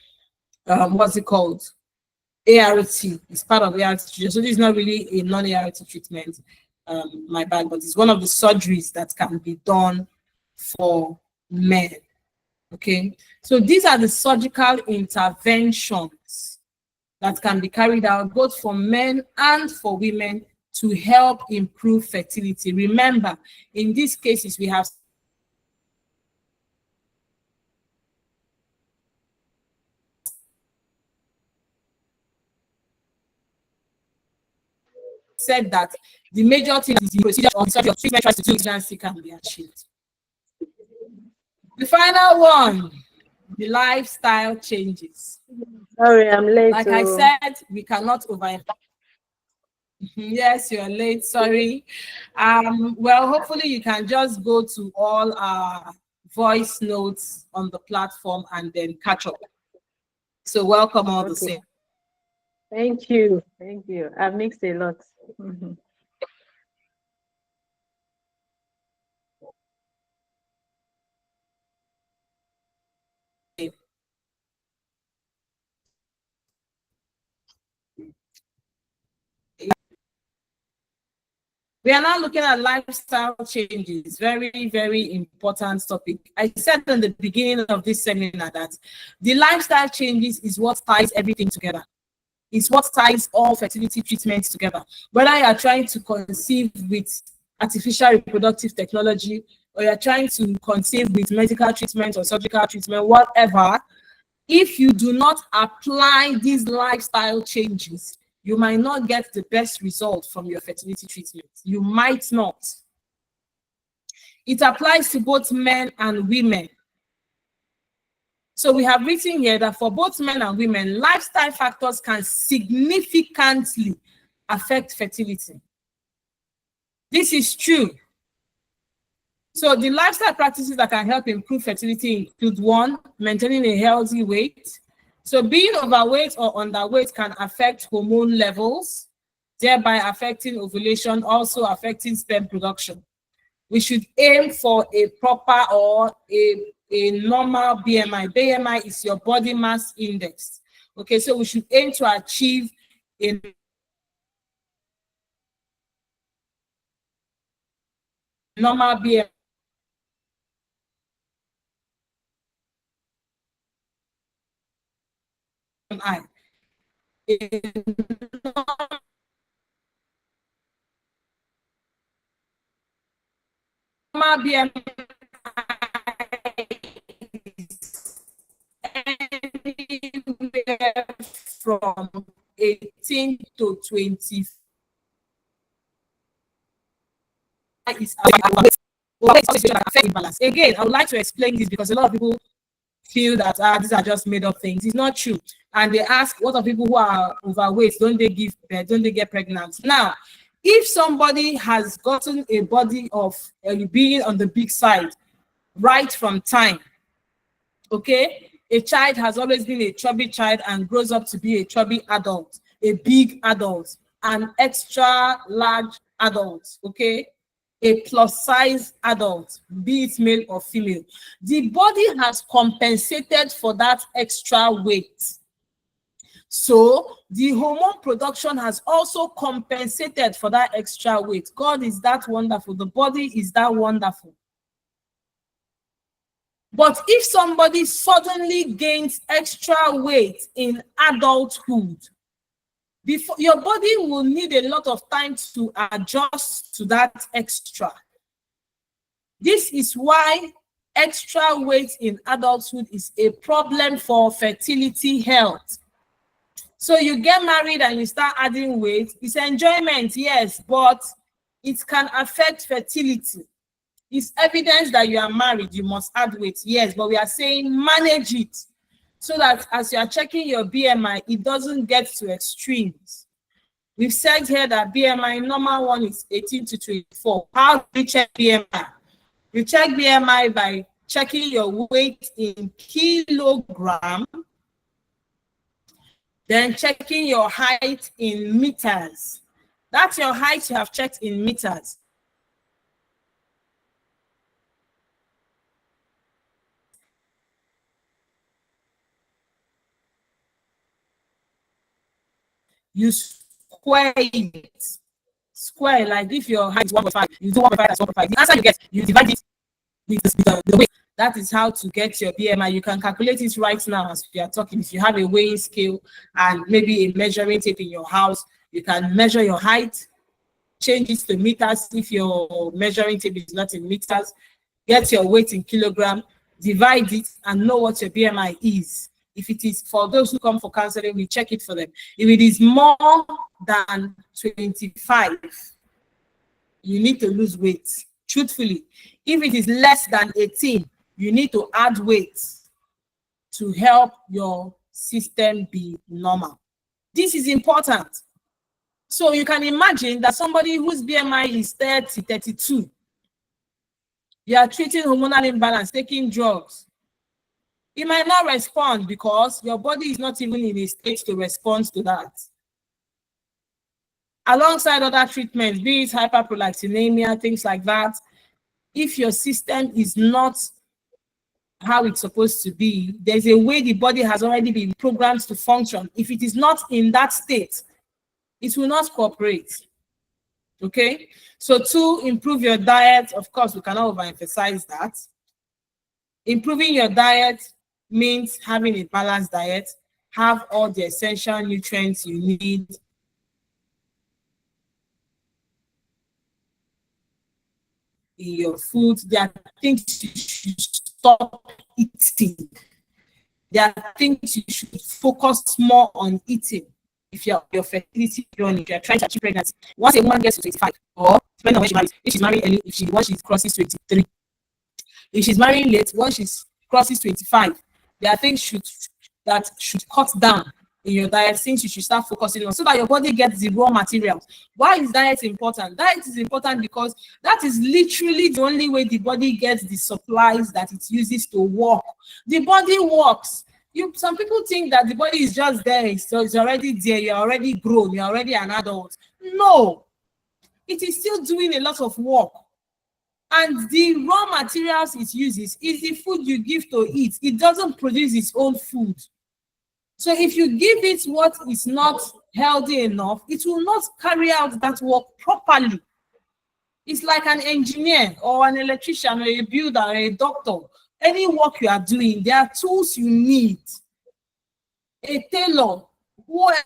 what's it called? ART. It's part of ART treatment. So this is not really a non-ART treatment, my bad, but it's one of the surgeries that can be done for men. Okay, so these are the surgical interventions that can be carried out both for men and for women to help improve fertility. Remember, in these cases, we have said that the major thing is the procedure or surgery or treatment tries to do pregnancy can be achieved. The final one, the lifestyle changes. Sorry, I'm late. Like I said, we cannot over. Yes, you're late. Sorry. Well, hopefully you can just go to all our voice notes on the platform and then catch up. So welcome all the same. Thank you. Thank you. I've mixed a lot. We are now looking at lifestyle changes. Very, very important topic. I said in the beginning of this seminar that the lifestyle changes is what ties everything together. It's what ties all fertility treatments together. Whether you are trying to conceive with artificial reproductive technology, or you're trying to conceive with medical treatment or surgical treatment, whatever, if you do not apply these lifestyle changes, you might not get the best result from your fertility treatment. You might not. It applies to both men and women. So we have written here that for both men and women, lifestyle factors can significantly affect fertility. This is true. So the lifestyle practices that can help improve fertility include: 1, maintaining a healthy weight. So being overweight or underweight can affect hormone levels, thereby affecting ovulation, also affecting sperm production. We should aim for a proper or a normal BMI. BMI is your body mass index. Okay, so we should aim to achieve a normal BMI. Normal BMI anywhere from 18 to 20 is balance. Again, I would like to explain this because a lot of people feel that these are just made up things. It's not true. And they ask, what are people who are overweight? Don't they give birth? Don't they get pregnant? Now, if somebody has gotten a body of being on the big side right from time, okay, a child has always been a chubby child and grows up to be a chubby adult, a big adult, an extra large adult, okay, a plus size adult, be it male or female. The body has compensated for that extra weight. So the hormone production has also compensated for that extra weight. God is that wonderful. The body is that wonderful. But if somebody suddenly gains extra weight in adulthood, before your body will need a lot of time to adjust to that extra. This is why extra weight in adulthood is a problem for fertility health. So you get married and you start adding weight. It's enjoyment, yes, but it can affect fertility. It's evidence that you are married, you must add weight, yes, but we are saying manage it so that as you are checking your BMI, it doesn't get to extremes. We've said here that BMI, normal one is 18 to 24. How do you check BMI? You check BMI by checking your weight in kilogram, then checking your height in meters. That's your height you have checked in meters. You square it. Square, like if your height is 1.5, you do 1.5 as 1.5. The answer you get, you divide it with the weight. That is how to get your BMI. You can calculate it right now as we are talking. If you have a weighing scale and maybe a measuring tape in your house, you can measure your height, change it to meters if your measuring tape is not in meters, get your weight in kilogram, divide it, and know what your BMI is. If it is, for those who come for counseling, we check it for them. If it is more than 25, you need to lose weight, truthfully. If it is less than 18, you need to add weight to help your system be normal. This is important. So you can imagine that somebody whose BMI is 30, 32, you are treating hormonal imbalance, taking drugs. You might not respond because your body is not even in a state to respond to that. Alongside other treatments, be it hyperprolactinemia, things like that, if your system is not how it's supposed to be, there's a way the body has already been programmed to function. If it is not in that state, it will not cooperate. Okay? So to improve your diet, of course, we cannot overemphasize that. Improving your diet means having a balanced diet, have all the essential nutrients you need. In your food, there are things you should stop eating. There are things you should focus more on eating. If you're your fertility journey, if you're trying to achieve pregnancy, once a woman gets to 25, or depending on when she marries, if she's marrying early, once she crosses 23, if she's marrying late, once she crosses 25, there are things that should cut down in your diet, things you should start focusing on so that your body gets the raw materials. Why is diet important? Diet is important because that is literally the only way the body gets the supplies that it uses to work. The body works. Some people think that the body is just there, so it's already there, you're already grown, you're already an adult. No, it is still doing a lot of work. And the raw materials it uses is the food you give to it. It doesn't produce its own food. So if you give it what is not healthy enough, it will not carry out that work properly. It's like an engineer or an electrician or a builder or a doctor. Any work you are doing, there are tools you need. A tailor, whoever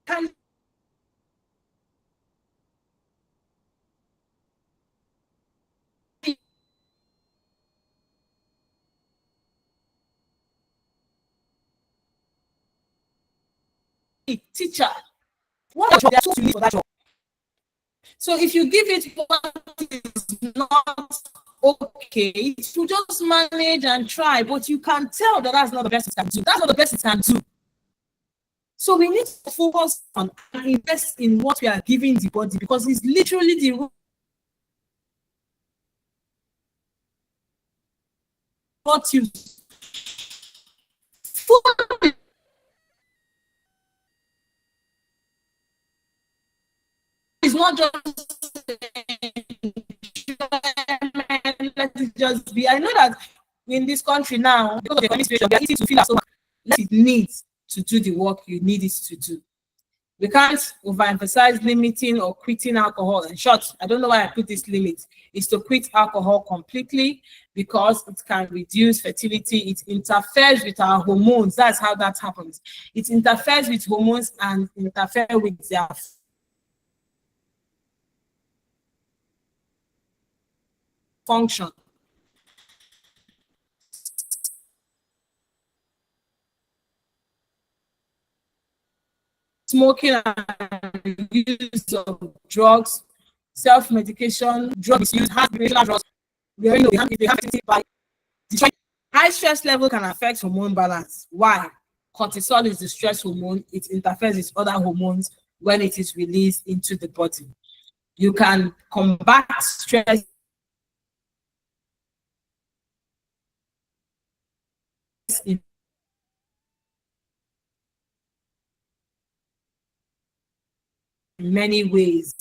can be teacher. What are tools you need for that job? So if you give it what is not okay, it will just manage and try, but you can tell that that's not the best it can do. That's not the best it can do. So we need to focus on and invest in what we are giving the body, because it's literally the what you food is not just let it just be. I know that in this country now, because of the economic situation, we are easy to feel as so let it needs to do the work you need it to do. We can't overemphasize limiting or quitting alcohol. In short, I don't know why I put this limit, is to quit alcohol completely, because it can reduce fertility. It interferes with our hormones. That's how that happens. It interferes with hormones and interferes with their function. Smoking and use of drugs, self-medication, drug misuse, recreational drugs. We already know they have by high stress level can affect hormone balance. Why? Cortisol is the stress hormone. It interferes with other hormones when it is released into the body. You can combat stress in many ways.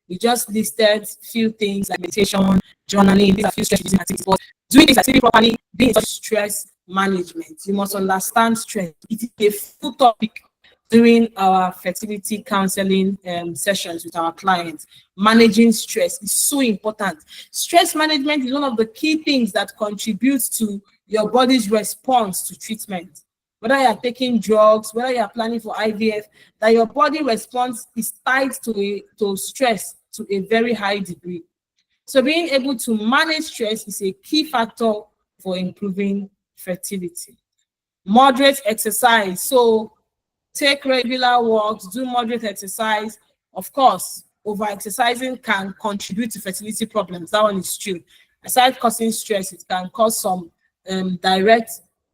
We just listed few things like meditation, journaling, these are few stress reducing activities, but doing things like sleeping properly, being such stress management. You must understand stress. It is a full topic during our fertility counseling sessions with our clients. Managing stress is so important. Stress management is one of the key things that contributes to your body's response to treatment. Whether you are taking drugs, whether you are planning for IVF, that your body response is tied to stress to a very high degree. So being able to manage stress is a key factor for improving fertility. Moderate exercise. So take regular walks, do moderate exercise. Of course, over-exercising can contribute to fertility problems. That one is true. Aside causing stress, it can cause some direct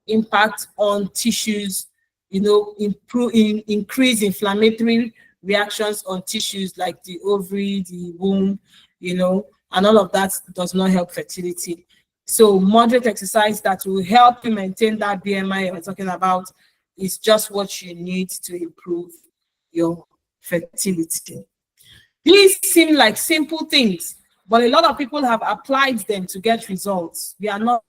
impact on tissues, increase inflammatory reactions on tissues like the ovary, the womb, and all of that does not help fertility. So moderate exercise that will help you maintain that BMI we're talking about is just what you need to improve your fertility. These seem like simple things, but a lot of people have applied them to get results. We are not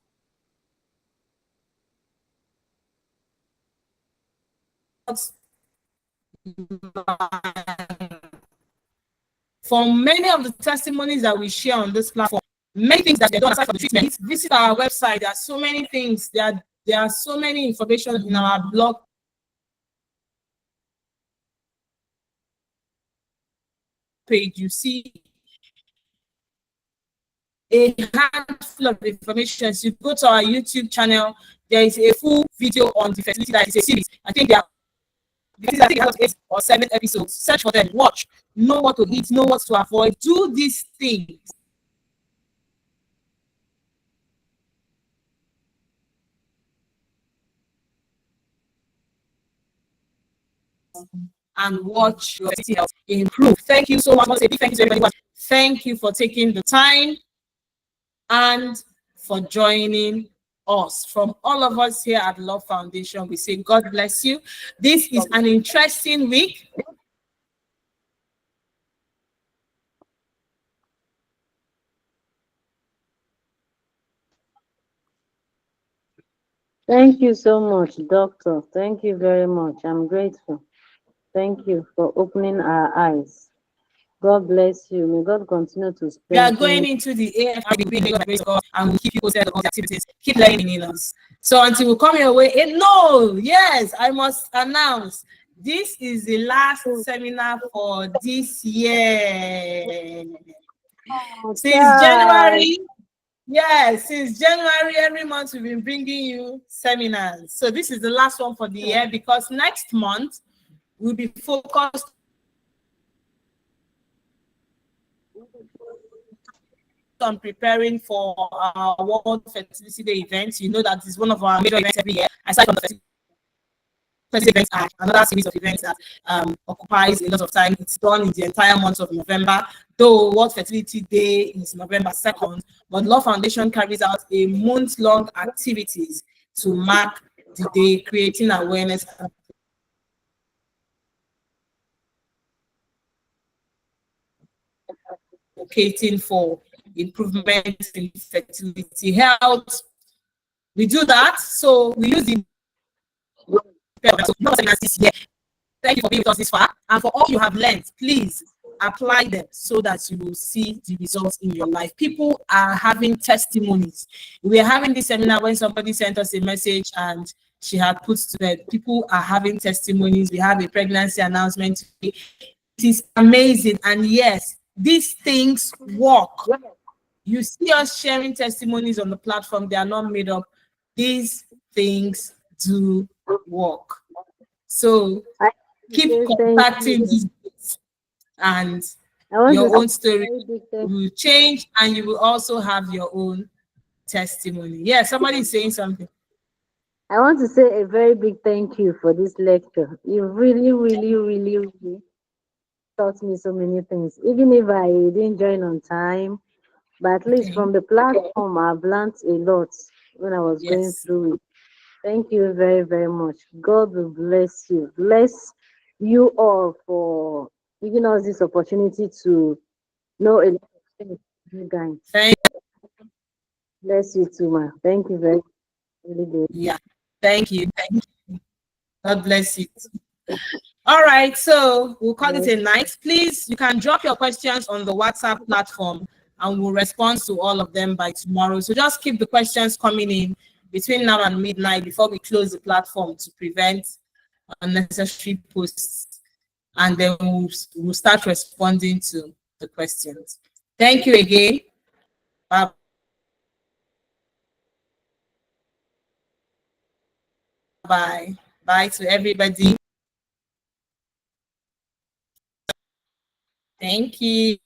from many of the testimonies that we share on this platform, many things that they're done aside from the treatment. Visit our website. There are so many things. There are so many information in our blog page. You see a handful of information. So you go to our YouTube channel, there is a full video on the fertility that is a series. I think they are about 8 or 7 episodes. Search for them, watch, know what to eat, know what to avoid, do these things. And watch your fertility health improve. Thank you so much. Thank you to everybody. Thank you for taking the time and for joining us. From all of us here at Love Foundation, we say God bless you. This is an interesting week. Thank you so much, Doctor. Thank you very much. I'm grateful. Thank you for opening our eyes. God bless you. May God continue to We are strengthen going you. into the AFI and we'll keep you posted on all the activities. Keep learning in us. So until we come your way, no, yes, I must announce this is the last seminar for this year. Since January, yes, since January, every month we've been bringing you seminars. So this is the last one for the year because next month we'll be focused on preparing for our World Fertility Day event. You know that is one of our major events every year. Aside from the fertility events, are another series of events that occupies a lot of time. It's done in the entire month of November, though World Fertility Day is November 2nd. But Love Foundation carries out a month-long activities to mark the day, creating awareness and advocating for improvements in fertility health. We do that, so we use the this year. Thank you for being with us this far, and for all you have learned, please apply them so that you will see the results in your life. People are having testimonies. We are having this seminar when somebody sent us a message and she had put to bed. People are having testimonies. We have a pregnancy announcement. It is amazing, and yes, these things work. You see us sharing testimonies on the platform. They are not made up. These things do work. So keep contacting these books and your own story will change and you will also have your own testimony. Yeah, somebody is saying something. I want to say a very big thank you for this lecture. You really, really, really, really taught me so many things. Even if I didn't join on time, but at least from the platform, I've learned a lot when I was going through it. Thank you very, very much. God will bless you. Bless you all for giving us this opportunity to know a lot of things. You guys. Thank Bless you too, ma. Thank you very much. Really good. Yeah, thank you. Thank you. God bless you. All right, so we'll call it a night. Please, you can drop your questions on the WhatsApp platform and we'll respond to all of them by tomorrow. So just keep the questions coming in between now and midnight before we close the platform to prevent unnecessary posts. And then we'll start responding to the questions. Thank you again. Bye. Bye. Bye to everybody. Thank you.